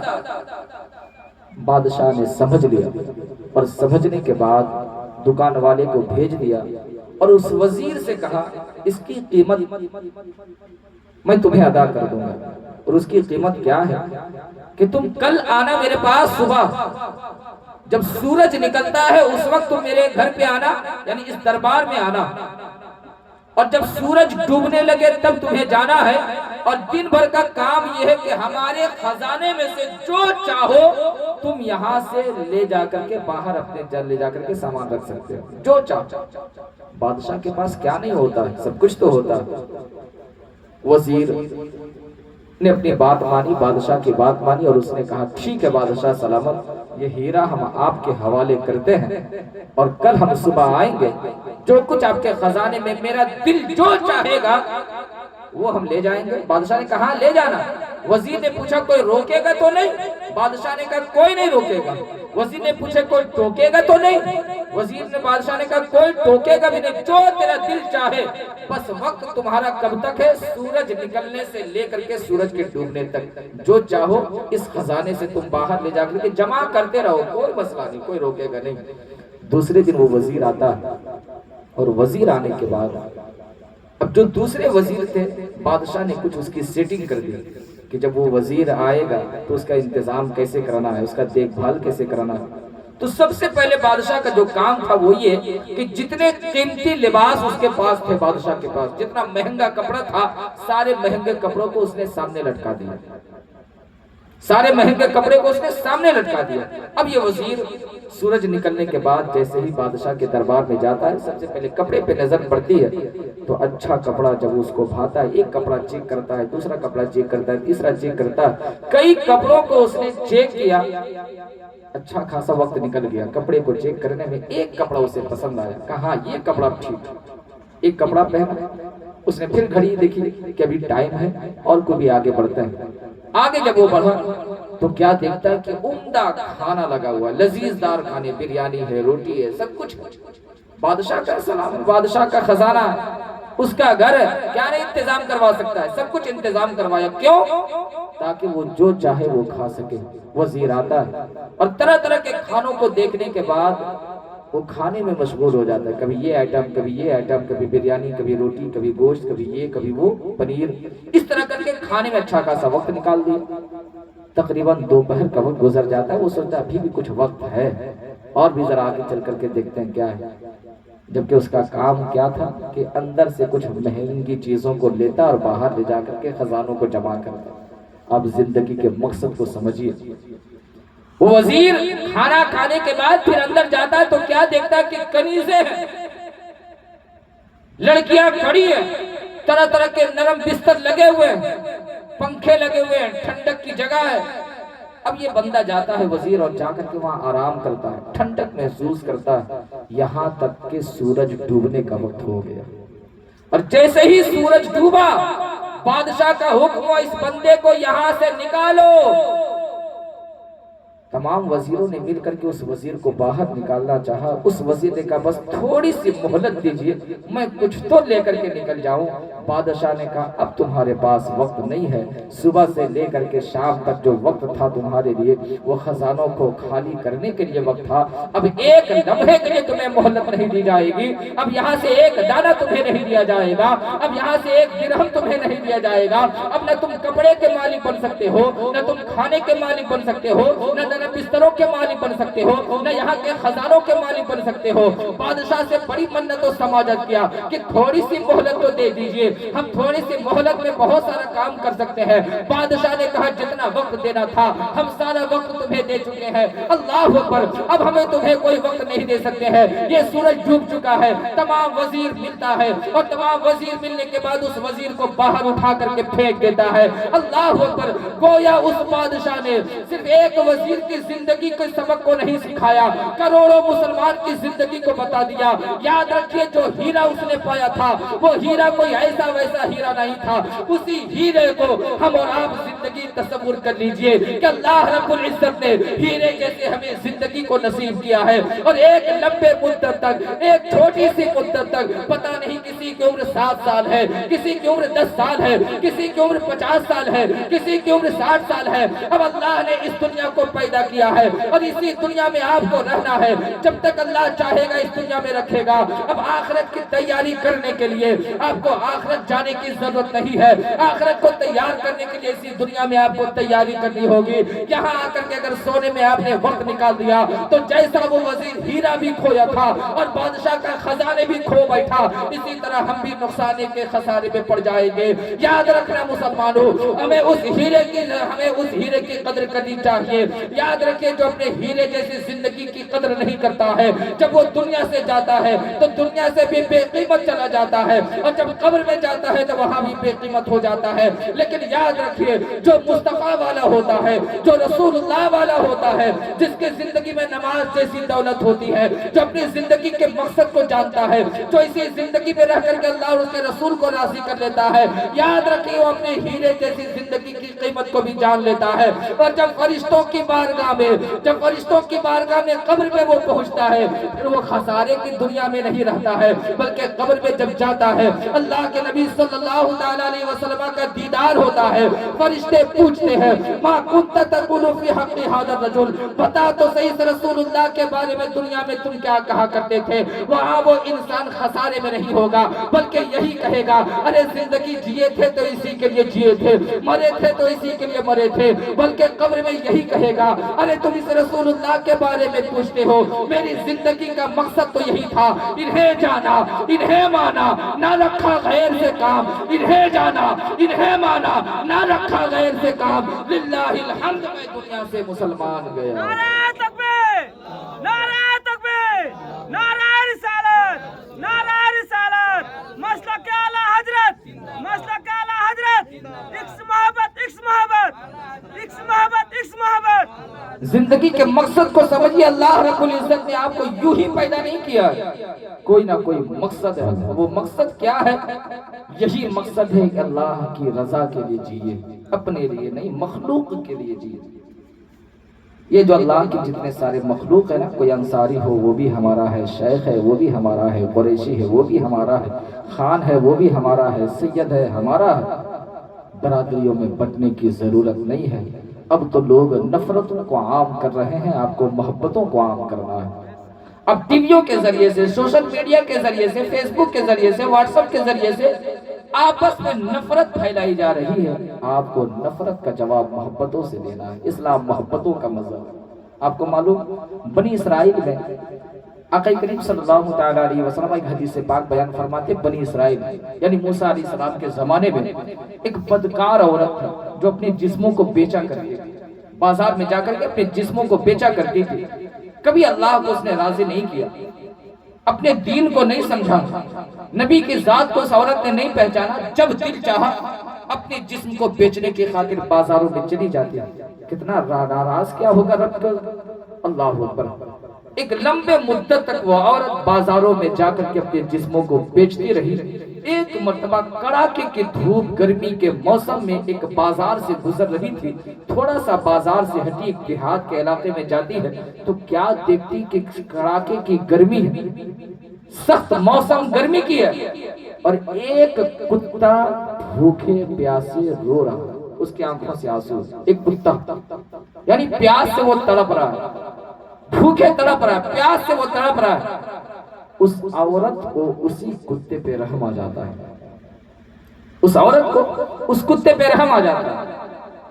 بادشاہ نے سمجھ لیا اور سمجھنے کے بعد دکان والے کو بھیج دیا اور اس وزیر سے کہا اس کی قیمت میں تمہیں ادا کر دوں گا، اور اس کی قیمت کیا ہے کہ تم کل آنا میرے پاس صبح، جب سورج نکلتا ہے اس وقت تم میرے گھر پہ آنا، یعنی اس دربار میں آنا، اور جب سورج ڈوبنے لگے تب تمہیں جانا ہے اور دن بھر کا کام یہ ہے کہ ہمارے خزانے میں سے جو چاہو تم یہاں سے لے جا کر کے باہر اپنے لے جا کر کے سامان رکھ سکتے ہو، جو چاہو۔ بادشاہ کے پاس کیا نہیں ہوتا ہے، سب کچھ تو ہوتا ہے۔ وزیر نے اپنی بات مانی، بادشاہ کی بات مانی، اور اس نے کہا ٹھیک ہے بادشاہ سلامت، یہ ہیرا ہم آپ کے حوالے کرتے ہیں اور کل ہم صبح آئیں گے، جو کچھ آپ کے خزانے میں میرا دل جو چاہے گا وہ ہم لے جائیں گے۔ بادشاہ نے کہا لے جانا۔ وزیر نے پوچھا کوئی روکے گا تو نہیں؟ بادشاہ نے کہا کوئی نہیں روکے گا۔ وزیر نے پوچھا کوئی ٹوکے گا تو نہیں؟ بادشاہ نے کہا کوئی ٹوکے گا بھی نہیں، جو تیرا دل چاہے، بس وقت تمہارا کب تک ہے؟ سورج نکلنے سے لے کر کے سورج کے ڈوبنے تک، جو چاہو اس خزانے سے تم باہر لے جا کر کے جمع کرتے رہو، کوئی مسئلہ نہیں، کوئی روکے گا نہیں۔ دوسرے دن وہ وزیر آتا، اور وزیر آنے کے بعد اب جو دوسرے وزیر تھے بادشاہ نے کچھ اس کی سیٹنگ کر دی کہ جب وہ وزیر آئے گا تو اس کا انتظام کیسے کرنا ہے، اس کا دیکھ بھال کیسے کرنا ہے۔ تو سب سے پہلے بادشاہ کا جو کام تھا وہ یہ کہ جتنے قیمتی لباس اس کے پاس تھے، بادشاہ کے پاس جتنا مہنگا کپڑا تھا، سارے مہنگے کپڑوں کو اس نے سامنے لٹکا دیا، سارے مہنگے کپڑے کو اس نے سامنے لٹکا دیا۔ اب یہ وزیر سورج نکلنے کے بعد جیسے ہی بادشاہ کے دربار میں جاتا ہے، سب سے پہلے کپڑے پہ نظر پڑتی ہے، تو اچھا کپڑا جب اس کو بھاتا ہے، ایک کپڑا چیک کرتا ہے، دوسرا کپڑا چیک کرتا ہے، تیسرا چیک کرتا ہے، کئی کپڑوں کو اس نے چیک کیا، اچھا خاصا وقت نکل گیا، کپڑے کو چیک کرنے میں ایک کپڑا اسے پسند آیا، کہا یہ کپڑا ٹھیک، ایک کپڑا پہنا۔ اس نے پھر گھڑی دیکھی کہ ابھی ٹائم ہے اور کوئی بھی آگے بڑھتا ہے۔ آگے جب وہ بڑھا تو کیا دیکھتا ہے کہ عمدہ کھانا لگا ہوا، لذیذ دار کھانے، بریانی ہے، روٹی ہے، سب کچھ۔ بادشاہ کا سلام، بادشاہ کا خزانہ ہے، اس کا گھر ہے، کیا نہیں انتظام کروا سکتا ہے، سب کچھ انتظام کروایا، کیوں؟ تاکہ وہ جو چاہے وہ کھا سکے۔ وزیر آتا ہے اور طرح طرح کے کھانوں کو دیکھنے کے بعد وہ کھانے میں مشغول ہو جاتا ہے، کبھی یہ آئٹم، کبھی یہ آئٹم، کبھی بریانی، کبھی روٹی، کبھی گوشت، کبھی یہ، کبھی وہ پنیر، اس طرح کر کے کھانے میں اچھا خاصا وقت نکال دیا۔ تقریباً دوپہر کا وقت گزر جاتا ہے، وہ سوچتا ہے ابھی بھی کچھ وقت ہے، اور بھی ذرا آگے چل کر کے دیکھتے ہیں کیا ہے۔ جبکہ اس کا کام کیا تھا کہ اندر سے کچھ مہنگی چیزوں کو لیتا اور باہر لے جا کر کے خزانوں کو جمع کرتا۔ اب زندگی کے مقصد کو سمجھیے، وہ وزیر کھانا کھانے کے بعد پھر اندر جاتا ہے تو کیا دیکھتا ہے کہ کنیزیں ہیں، لڑکیاں کھڑی ہیں، طرح طرح کے نرم بستر لگے ہوئے ہیں، پنکھے لگے ہوئے ہیں، ٹھنڈک کی جگہ ہے۔ اب یہ بندہ جاتا ہے وزیر اور جا کر کے وہاں آرام کرتا ہے، ٹھنڈک محسوس کرتا ہے، یہاں تک کہ سورج ڈوبنے کا وقت ہو گیا۔ اور جیسے ہی سورج ڈوبا، بادشاہ کا حکم ہوا اس بندے کو یہاں سے نکالو۔ تمام وزیروں نے مل کر کے اس وزیر کو باہر نکالنا چاہا، اس وزیر نے کہا بس تھوڑی سی مہلت دیجئے، میں کچھ تو لے کر کے نکل جاؤں۔ بادشاہ نے کہا اب تمہارے پاس وقت نہیں ہے، صبح سے لے کر کے شام تک جو وقت تھا تمہارے لیے وہ خزانوں کو خالی کرنے کے لیے وقت تھا، اب ایک لمحے کے لیے تمہیں مہلت نہیں دی جائے گی، اب یہاں سے ایک دانہ تمہیں نہیں دیا جائے گا، اب یہاں سے ایک درہم تمہیں نہیں دیا جائے گا، اب نہ تم کپڑے کے مالک بن سکتے ہو، نہ تم کھانے کے مالک بن سکتے ہو، نہ بستروں کے مالک بن سکتے ہو، نہ یہاں کے خزانوں کے مالک بن سکتے ہو۔ بادشاہ سے بڑی منت و سماجت کیا کہ تھوڑی سی مہلت تو دے دیجئے، ہم تھوڑی سی مہلت میں بہت سارا کام کر سکتے ہیں۔ بادشاہ نے کہا جتنا وقت دینا تھا ہم سارا وقت تمہیں دے چکے ہیں، اللہ اکبر، اب ہمیں تمہیں کوئی وقت نہیں دے سکتے ہیں، یہ سورج ڈوب چکا ہے۔ تمام وزیر ملتا ہے اور تمام وزیر ملنے کے بعد اس وزیر کو باہر اٹھا کر کے پھینک دیتا ہے۔ اللہ اکبر، گویا اس بادشاہ نے صرف ایک وزیر کی زندگی کے سبق کو نہیں سکھایا، کروڑوں مسلمان کی زندگی کو بتا دیا۔ یاد رکھیے جو ہیرا اس نے پایا تھا وہ ہیرا کوئی ایسا ویسا ہیرا نہیں تھا، اسی ہیرے کو ہم اور آپ زندگی تصور کر لیجئے کہ اللہ رب العزت نے ہیرے جیسے ہمیں زندگی کو نصیب کیا ہے، اور ایک لمبے مدت تک، ایک چھوٹی سی مدت تک، پتہ نہیں کسی کی عمر 7 سال ہے، کسی کی عمر 10 سال ہے، کسی کی عمر 50 سال ہے، کسی کی عمر 60 سال ہے، اب اللہ نے اس دنیا کو پیدا پیدا کیا ہے اور اسی دنیا میں آپ کو رہنا ہے. جب تک اللہ چاہے گا اس دنیا میں رکھے گا. اب آخرت کی تیاری کرنے کے لیے آپ کو آخرت جانے کی ضرورت نہیں ہے. آخرت کو تیار کرنے کے لیے اسی دنیا میں آپ کو تیاری کرنی ہوگی. یہاں آ کر کے اگر سونے میں آپ نے وقت نکال دیا تو جیسا وہ وزیر ہیرا بھی کھویا تھا اور بادشاہ کا خزانے بھی کھو بیٹھا, اسی طرح ہم بھی نقصانے کے خسارے میں پڑ جائیں گے. یاد رکھنا مسلمانوں, ہمیں اس ہیرے کی قدر کرنی چاہیے. یاد رکھیں جو اپنے ہیرے جیسی زندگی کی قدر نہیں کرتا ہے, جب وہ دنیا سے جاتا ہے تو دنیا سے بھی بے قیمت چلا جاتا ہے, اور جب قبر میں جاتا ہے تو وہاں بھی بے قیمت ہو جاتا ہے. لیکن یاد رکھیے جو مصطفیٰ والا ہوتا ہے, جو رسول اللہ والا ہوتا ہے, جس کے زندگی میں نماز جیسی دولت ہوتی ہے, جو اپنی زندگی کے مقصد کو جانتا ہے, جو اسی زندگی میں رہ کر کے اللہ اور اس کے رسول کو راضی کر لیتا ہے, یاد رکھیے وہ اپنے ہیرے جیسی زندگی کی قیمت کو بھی جان لیتا ہے. اور جب فرشتوں کی بارگاہ میں قبر میں وہ پہنچتا ہے, پھر وہ خسارے کی دنیا میں نہیں رہتا ہے, بلکہ قبر میں جب جاتا ہے اللہ کے نبی صلی اللہ علیہ وسلم کا دیدار ہوتا ہے. فرشتے پوچھتے ہیں ما کنت تقول فی حق ھذا الرجل, بتا تو صحیح سے رسول اللہ کے بارے میں دنیا میں تم کیا کہا کرتے تھے. وہاں وہ انسان خسارے میں نہیں ہوگا, بلکہ یہی کہے گا ارے زندگی جیے تھے تو اسی کے لیے جیے تھے, مرے تھے تو اسی کے لیے مرے تھے. بلکہ قبر میں یہی کہے گا ارے تم اس رسول اللہ کے بارے میں پوچھتے ہو, میری زندگی کا مقصد تو یہی تھا, انہیں جانا انہیں مانا, نہ رکھا غیر سے کام. انہیں جانا انہیں مانا, نہ رکھا غیر سے کام. للہ الحمد, میں دنیا سے مسلمان گیا. نعرہ تکبیر, نعرہ تکبیر, نعرہ رسالت, نعرہ رسالت, مسلک اعلی حضرت, مسلک اعلی حضرت, عشق محبت, عشق محبت, عشق محبت, عشق محبت. زندگی کے مقصد کو سمجھیے, اللہ رب العزت نے آپ کو یوں ہی پیدا نہیں کیا, کوئی نہ کوئی مقصد ہے. وہ مقصد کیا ہے؟ یہی مقصد ہے کہ اللہ کی رضا کے لیے جیے, اپنے لیے نہیں, مخلوق کے لیے جیے. یہ جو اللہ کے جتنے سارے مخلوق ہے نا, کوئی انصاری ہو وہ بھی ہمارا ہے, شیخ ہے وہ بھی ہمارا ہے, قریشی ہے وہ بھی ہمارا ہے, خان ہے وہ بھی ہمارا ہے, سید ہے ہمارا ہے. برادریوں میں بٹنے کی ضرورت نہیں ہے. اب تو لوگ نفرتوں کو عام کر رہے ہیں, آپ کو محبتوں کو عام کرنا ہے. اب ٹی ویوں کے ذریعے سے, سوشل میڈیا کے ذریعے سے, فیس بک کے ذریعے سے, واٹس ایپ کے ذریعے سے آپس میں نفرت پھیلائی جا رہی ہے. آپ کو نفرت کا جواب محبتوں سے دینا ہے. اسلام محبتوں کا مذہب ہے. آپ کو معلوم, بنی اسرائیل میں آقا کریم صلی اللہ تعالیٰ علیہ وسلم ایک حدیث پاک بیان فرماتے, بنی اسرائیل یعنی موسیٰ علیہ السلام کے زمانے میں ایک بدکار عورت تھی جو اپنے جسموں کو بیچا کرتی تھی, بازار میں جا کر کے اپنے جسموں کو بیچا کرتی تھی. کبھی اللہ کو اس نے راضی نہیں کیا, اپنے دین کو نہیں سمجھا, نبی کی ذات کو اس عورت نے نہیں پہچانا. جب دل چاہا اپنے جسم کو بیچنے کی خاطر بازاروں میں چلی جاتی. کتنا ناراض کیا ہوگا رب کا, اللہ اکبر. ایک لمبے مدت تک وہ عورت بازاروں میں جا کر کے اپنے جسموں کو بیچتی رہی. ایک مرتبہ کڑاکے کی دھوپ گرمی کے موسم میں ایک بازار سے گزر رہی تھی. تھوڑا سا بازار سے ہٹی ایک دیہات کے علاقے میں جاتی ہے تو کیا دیکھتی کہ کڑاکے کی گرمی ہے, سخت موسم گرمی کی ہے, اور ایک کتا بھوکے پیاسے رو رہا ہے, اس کی آنکھوں سے آنسو. ایک کتا یعنی پیاس سے وہ تڑپ رہا ہے, بھوکے تڑپ رہا ہے, پیاس سے وہ تڑپ رہا ہے. اس عورت کو اسی کتے پہ رحم آ جاتا ہے, اس عورت کو اس کتے پہ رحم آ جاتا ہے.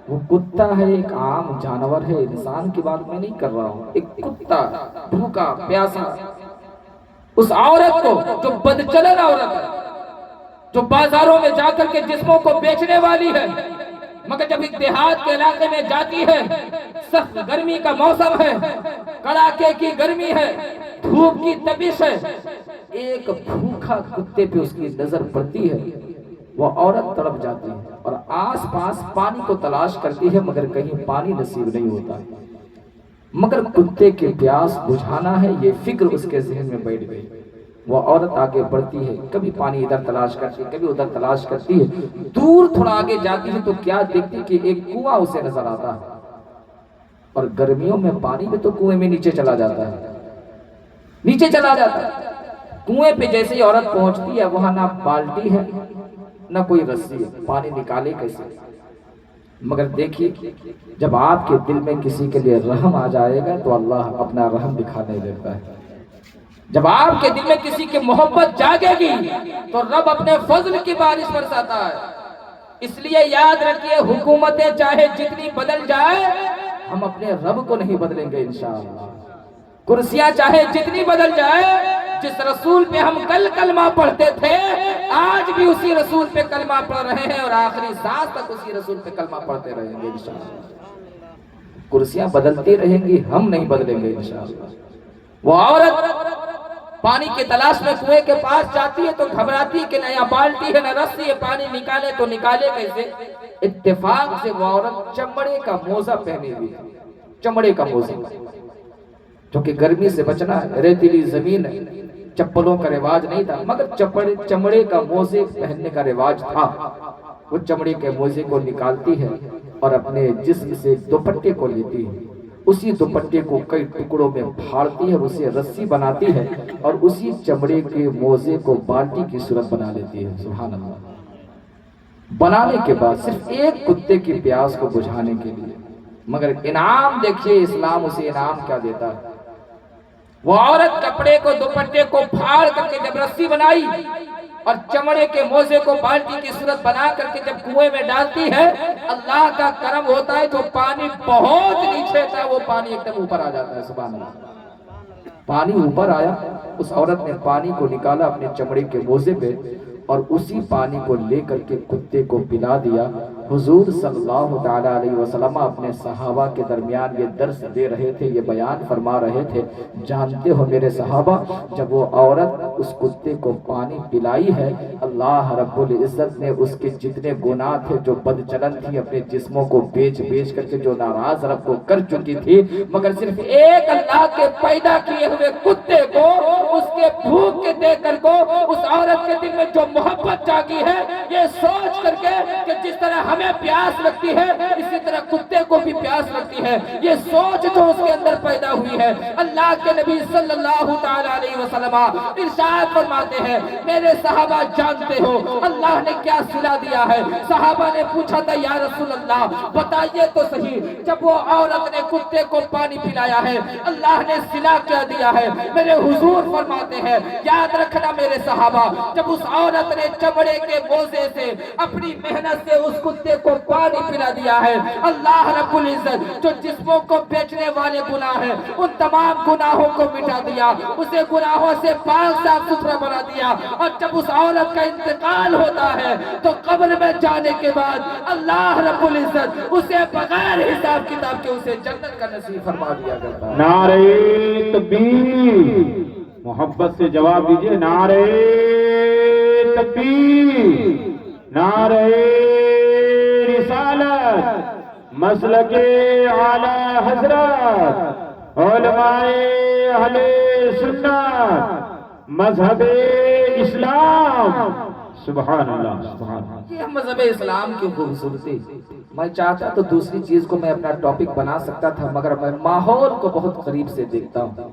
وہ کتا ہے, ایک عام جانور ہے, انسان کی بات میں نہیں کر رہا ہوں, ایک کتا بھوکا پیاسا. اس عورت کو, جو بدچلن عورت ہے, جو بازاروں میں جا کر کے جسموں کو بیچنے والی ہے, مگر جب ایک دیہات کے علاقے میں جاتی ہے, سخت گرمی کا موسم ہے, کڑاکے کی گرمی ہے, دھوپ کی تپش ہے, ایک بھوکا کتے پہ اس کی نظر پڑتی ہے, وہ عورت تڑپ جاتی ہے اور آس پاس پانی کو تلاش کرتی ہے, مگر کہیں پانی نصیب نہیں ہوتا. مگر کتے کے پیاس بجھانا ہے, یہ فکر اس کے ذہن میں بیٹھ گئی. وہ عورت آگے بڑھتی ہے, کبھی پانی ادھر تلاش کرتی ہے, کبھی ادھر تلاش کرتی ہے. دور تھوڑا آگے جاتی ہے تو کیا دیکھتی کہ ایک کنواں اسے نظر آتا ہے, اور گرمیوں میں پانی بھی تو کنویں میں نیچے چلا جاتا ہے, نیچے چلا جاتا ہے. کنویں پہ جیسے ہی عورت پہنچتی ہے, وہاں نہ بالٹی ہے نہ کوئی رسی ہے, پانی نکالے کیسے. مگر دیکھیے جب آپ کے دل میں کسی کے لیے رحم آ جائے گا تو اللہ اپنا رحم دکھانے دیتا ہے. جب آپ کے دل میں کسی کی محبت جاگے گی تو رب اپنے فضل کی بارش برساتا ہے. اس لیے یاد رکھیے حکومتیں چاہے جتنی بدل جائے ہم اپنے رب کو نہیں بدلیں گے انشاءاللہ. کرسیاں چاہے جتنی بدل جائے جس رسول پہ ہم کل کلمہ پڑھتے تھے آج بھی اسی رسول پہ کلمہ پڑھ رہے ہیں اور آخری سانس تک اسی رسول پہ کلمہ پڑھتے رہیں گے انشاءاللہ. کرسیاں بدلتی رہیں گی ہم نہیں بدلیں گے انشاءاللہ. وہ عورت پانی کی تلاش میں کنویں کے پاس جاتی ہے تو گھبراتی ہے کہ نہ یہاں بالٹی ہے نہ رسی ہے, پانی نکالے تو نکالے کیسے. اتفاق سے وہ عورت چمڑے کا موزہ پہنے ہوئی ہے, چمڑے کا موزہ, کیونکہ گرمی سے بچنا ہے, ریتیلی زمین ہے, چپلوں کا رواج نہیں تھا مگر چمڑے کا موزے پہننے کا رواج تھا. وہ چمڑے کے موزے کو نکالتی ہے اور اپنے جسم سے دوپٹے کو لیتی ہے, اسی دوپٹے کو کئی ٹکڑوں میں پھاڑتی ہے اور اسے رسی بناتی ہے اور اسی چمڑے کے موزے کو بالٹی کی صورت بنا لیتی ہے. سبحان اللہ. بنانے کے بعد صرف ایک کتے کی پیاس کو بجھانے کے لیے, مگر انعام دیکھیے اسلام اسے انعام کیا دیتا ہے. وہ عورت کپڑے کو دوپٹے کو پھاڑ کر کے جب رسی بنائی اور چمڑے کے موزے کو بالٹی کی صورت بنا کر کے جب کنویں میں ڈالتی ہے اللہ کا کرم ہوتا ہے جو پانی بہت نیچے تھا وہ پانی ایک دم اوپر آ جاتا ہے. سبحان اللہ. پانی اوپر آیا, اس عورت نے پانی کو نکالا اپنے چمڑے کے موزے پہ اور اسی پانی کو لے کر کے کتے کو پلا دیا. حضور صلی اللہ تعالیٰ علیہ وسلم اپنے صحابہ کے درمیان یہ درس دے رہے تھے, یہ بیان فرما رہے تھے, جانتے ہو میرے صحابہ جب وہ عورت اس کتے کو پانی پلائی ہے اللہ رب العزت نے اس کے جتنے گناہ تھے جو بد چلن تھی اپنے جسموں کو بیچ کر کے جو ناراض رب کو کر چکی تھی مگر صرف ایک اللہ کے پیدا کیے ہوئے کتے کو اس کے بھوک کے دے کر کو اس عورت کے دل میں جو محبت جاگی ہے یہ سوچ کر کے کہ جس طرح ہمیں پیاس لگتی ہے اسی طرح کتے کو بھی پیاس لگتی ہے, یہ سوچ جو اس کے اندر پیدا ہوئی ہے. اللہ کے نبی صلی اللہ تعالی علیہ وسلم ارشاد فرماتے ہیں میرے صحابہ جانتے ہو اللہ نے کیا صلہ دیا ہے. صحابہ نے پوچھا تھا یا رسول اللہ بتائیے تو صحیح, جب وہ عورت نے کتے کو پانی پلایا ہے اللہ نے صلہ کیا دیا ہے. میرے حضور فرماتے ہیں یاد رکھنا میرے صحابہ جب اس عورت نے چمڑے کے موزے سے اپنی محنت سے اس کتے کو پانی پلا دیا ہے اللہ رب العزت جو جسموں کو بیچنے والے گناہ ہیں ان تمام گناہوں کو مٹا دیا, اسے گناہوں سے پاک صاف ستھرا بنا دیا. اور جب اس عورت کا انتقال ہوتا ہے تو قبر میں جانے کے بعد اللہ رب العزت اسے بغیر حساب کتاب کے اسے جنت کا نصیب فرما دیا کرتا ہے. نعرہ تکبیر, محبت سے جواب دیجئے. نعرہ تکبیر, نعرہ رسالت, مسلک اعلی حضرت, علماء اہل سنت, مذہب اسلام. سبحان اللہ, سبحان اللہ. یہ مذہب اسلام کی خوبصورتی. میں چاہتا تو دوسری چیز کو میں اپنا ٹاپک بنا سکتا تھا مگر میں ماحول کو بہت قریب سے دیکھتا ہوں,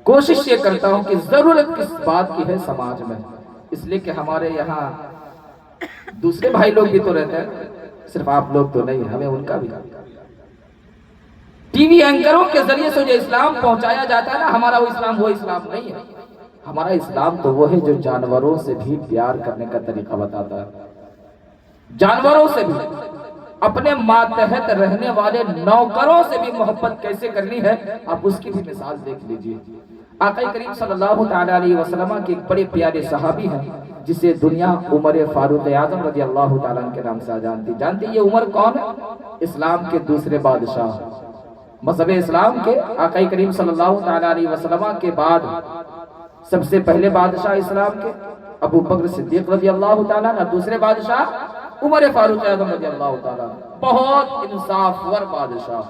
کوشش یہ کرتا ہوں کہ ضرورت کس بات کی ہے سماج میں. اس لیے کہ ہمارے یہاں دوسرے بھائی لوگ بھی تو رہتے ہیں, صرف آپ لوگ تو نہیں, ہمیں ان کا بھی. ٹی وی اینکروں کے ذریعے سے جو اسلام پہنچایا جاتا ہے نا ہمارا وہ اسلام نہیں ہے. ہمارا اسلام تو وہ ہے جو جانوروں سے بھی پیار کرنے کا طریقہ بتاتا ہے, جانوروں سے بھی, اپنے ماتحت رہنے والے نوکروں سے بھی محبت کیسے کرنی ہے آپ اس کی بھی مثال دیکھ لیجئے. آقا کریم صلی اللہ تعالی علیہ وسلم کے ایک بڑے پیارے صحابی ہیں جسے دنیا عمر فاروق اعظم رضی اللہ تعالیٰ عنہ کے نام سے جانتی. یہ عمر کون ہے؟ اسلام کے دوسرے بادشاہ, مذہب اسلام کے آقا کریم صلی اللہ تعالی علیہ وسلم کے بعد سب سے پہلے بادشاہ اسلام کے ابو بکر صدیق رضی اللہ تعالیٰ عنہ, دوسرے بادشاہ عمر فاروق اعظم رضی اللہ تعالیٰ عنہ. بہت انصافور بادشاہ.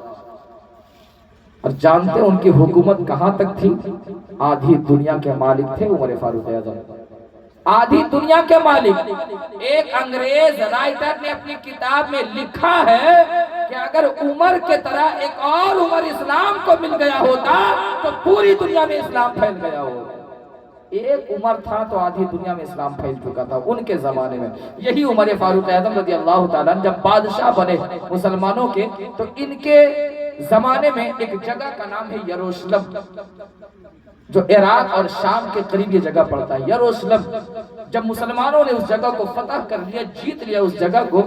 اور جانتے ان کی حکومت کہاں تک تھی؟ آدھی دنیا کے مالک تھے عمر فاروق اعظم, آدھی دنیا کے مالک. ایک انگریز رائٹر نے اپنی کتاب میں لکھا ہے کہ اگر عمر کے طرح ایک اور عمر اسلام کو مل گیا ہوتا تو پوری دنیا میں اسلام پھیل گیا ہوتا. ایک عمر تھا تو آدھی دنیا میں اسلام پھیل چکا تھا ان کے زمانے میں. یہی عمر فاروق اعظم رضی اللہ تعالیٰ جب بادشاہ بنے مسلمانوں کے تو ان کے زمانے میں ایک جگہ کا نام ہے یروشلم، جو عراق اور شام کے قریب یہ جگہ پڑتا ہے یروشلم. جب مسلمانوں نے اس جگہ کو فتح کر لیا، جیت لیا اس جگہ کو،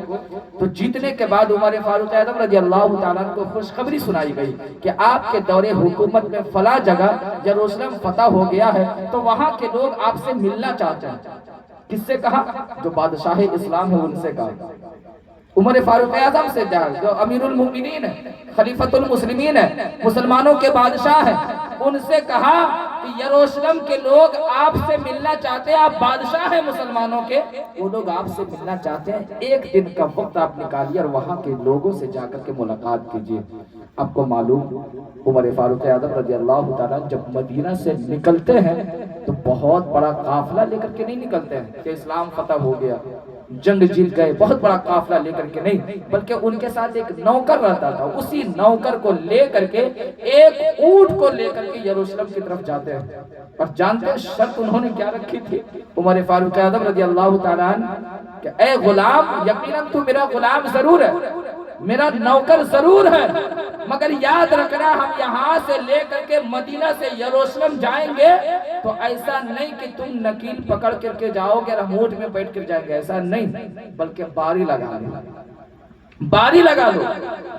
تو جیتنے کے بعد عمر فاروق اعظم رضی اللہ تعالیٰ کو خوشخبری سنائی گئی کہ آپ کے دور حکومت میں فلاں جگہ یروشلم فتح ہو گیا ہے، تو وہاں کے لوگ آپ سے ملنا چاہتے ہیں. کس سے کہا؟ جو بادشاہ اسلام ہے ان سے کہا. عمر فاروق اعظم سے جو امیر المومنین ہے، خلیفۃ المسلمین ہے، مسلمانوں کے بادشاہ ہیں، ان سے کہا کہ یروشلم کے لوگ آپ سے ملنا چاہتے ہیں، آپ بادشاہ ہیں مسلمانوں کے، وہ لوگ آپ سے ملنا چاہتے ہیں، ایک دن کا وقت آپ نکالیے اور وہاں کے لوگوں سے جا کر کے ملاقات کیجیے. آپ کو معلوم عمر فاروق اعظم رضی اللہ تعالیٰ جب مدینہ سے نکلتے ہیں تو بہت بڑا قافلہ لے کر کے نہیں نکلتے ہیں کہ اسلام فتح ہو گیا، جنگ جیت گئے، بہت بڑا قافلہ لے کر کے نہیں، بلکہ ان کے ساتھ ایک نوکر رہتا تھا. اسی نوکر کو لے کر کے ایک اونٹ کو لے کر کے یروشلم کی طرف جاتے ہیں. اور جانتے ہیں شرط انہوں نے کیا رکھی تھی عمر فاروق اعظم رضی اللہ تعالیٰ کہ اے غلام، یقیناً تو میرا غلام ضرور ہے، میرا نوکر ضرور ہے، مگر یاد رکھنا ہم یہاں سے لے کر کے مدینہ سے یروشلم جائیں گے تو ایسا نہیں کہ تم نکیل پکڑ کر کے جاؤ گے اور ہم اونٹ میں بیٹھ کر جائیں گے، ایسا نہیں، بلکہ باری لگا لو، باری لگا لو.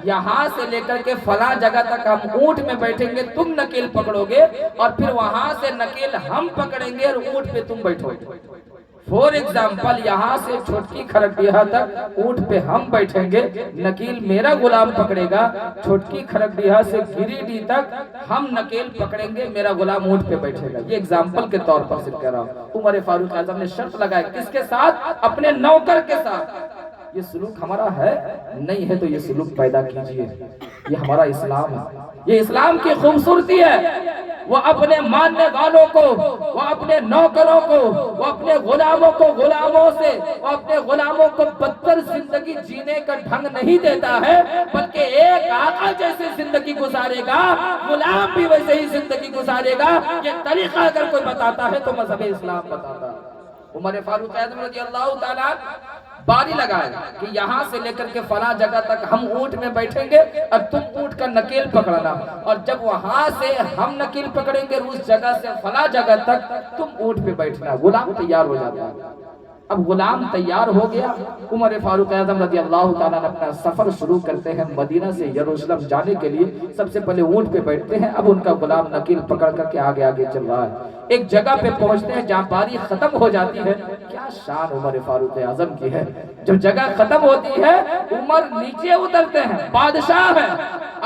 یہاں سے لے کر کے فلاں جگہ تک ہم اونٹ میں بیٹھیں گے، تم نکیل پکڑو گے، اور پھر وہاں سے نکیل ہم پکڑیں گے اور اونٹ پہ تم بیٹھو گے. فور ایگزامپل، یہاں سے چھوٹکی کھرکڈیہا تک اونٹ پہ ہم بیٹھیں گے، نکیل میرا غلام پکڑے گا. چھوٹکی کھرکڈیہا سے گریڈی تک ہم نکیل پکڑیں گے، میرا غلام اونٹ پہ بیٹھے گا. یہ ایگزامپل کے طور پر صرف کہہ رہا ہوں. عمر فاروق اعظم نے شرط لگایا، کس کے ساتھ؟ اپنے نوکر کے ساتھ. یہ سلوک ہمارا ہے نہیں ہے تو یہ سلوک پیدا کیجئے. یہ ہمارا اسلام ہے، یہ اسلام کی خوبصورتی ہے. وہ اپنے ماننے والوں کو، وہ اپنے نوکروں کو، وہ اپنے غلاموں کو، غلاموں سے وہ اپنے غلاموں کو بدتر زندگی جینے کا ڈھنگ نہیں دیتا ہے، بلکہ ایک آقا جیسے زندگی گزارے گا غلام بھی ویسے ہی زندگی گزارے گا. یہ طریقہ اگر کوئی بتاتا ہے تو مذہب اسلام بتاتا ہے. عمر فاروق اعظم رضی اللہ تعالیٰ باری لگائے کہ یہاں سے لے کر کے فلاں جگہ تک ہم اونٹ میں بیٹھیں گے اور تم اونٹ کا نکیل پکڑنا، اور جب وہاں سے ہم نکیل پکڑیں گے اس جگہ سے فلاں جگہ تک تم اونٹ پہ بیٹھنا. غلام تیار ہو جاتا ہے. اب غلام تیار ہو گیا. عمر فاروق اعظم رضی اللہ تعالیٰ نے اپنا سفر شروع کرتے ہیں مدینہ سے یروشلم جانے کے لیے. سب سے پہلے اونٹ پہ بیٹھتے ہیں. اب ان کا غلام نکیل پکڑ کر کے آگے آگے چل رہا ہے. ایک جگہ پہ پہنچتے ہیں جہاں باری ختم ہو جاتی ہے. کیا شان عمر فاروق اعظم کی ہے. جب جگہ ختم ہوتی ہے عمر نیچے اترتے ہیں. بادشاہ ہیں،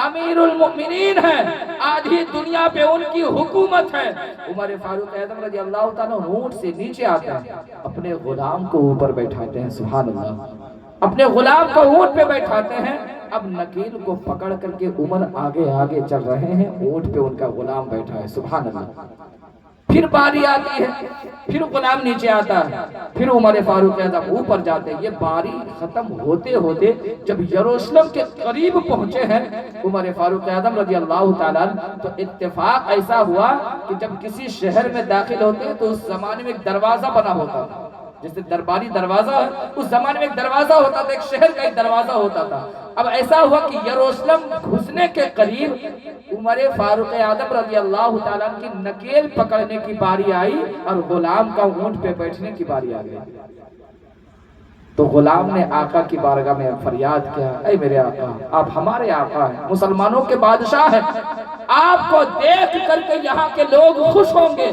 امیر المؤمنین ہیں، آدھی دنیا پہ ان کی حکومت ہے. عمر فاروق اعظم رضی اللہ تعالیٰ اونٹ سے نیچے آتے ہیں، اپنے غلام کو اوپر بیٹھاتے ہیں. سبحان اللہ. اپنے غلام کو اونٹ پہ بیٹھاتے ہیں. اب نکیل کو پکڑ کر کے عمر آگے آگے چل رہے ہیں، اونٹ پہ ان کا غلام بیٹھا ہے. سبحان اللہ. پھر باری آتی ہے، پھر غلام نیچے آتا ہے، پھر عمر فاروق اعظم اوپر جاتے ہیں. یہ باری ختم ہوتے ہوتے جب یروشلم کے قریب پہنچے ہیں عمر فاروق اعظم رضی اللہ تعالیٰ، تو اتفاق ایسا ہوا کہ جب کسی شہر میں داخل ہوتے ہیں تو اس زمانے میں ایک دروازہ بنا ہوتا تھا، جیسے درباری دروازہ ہے، اس زمانے میں ایک دروازہ ہوتا تھا، ایک شہر کا ایک دروازہ ہوتا تھا. اب ایسا ہوا کہ یروشلم گھسنے کے قریب عمر فاروق اعظم رضی اللہ تعالیٰ کی نکیل پکڑنے کی باری آئی اور غلام کا اونٹ پہ بیٹھنے کی باری آ گئی. تو غلام نے آقا کی بارگاہ میں فریاد کیا، اے میرے آقا، آپ ہمارے آقا ہیں، مسلمانوں کے بادشاہ ہیں، آپ کو دیکھ کر کے یہاں کے لوگ خوش ہوں گے.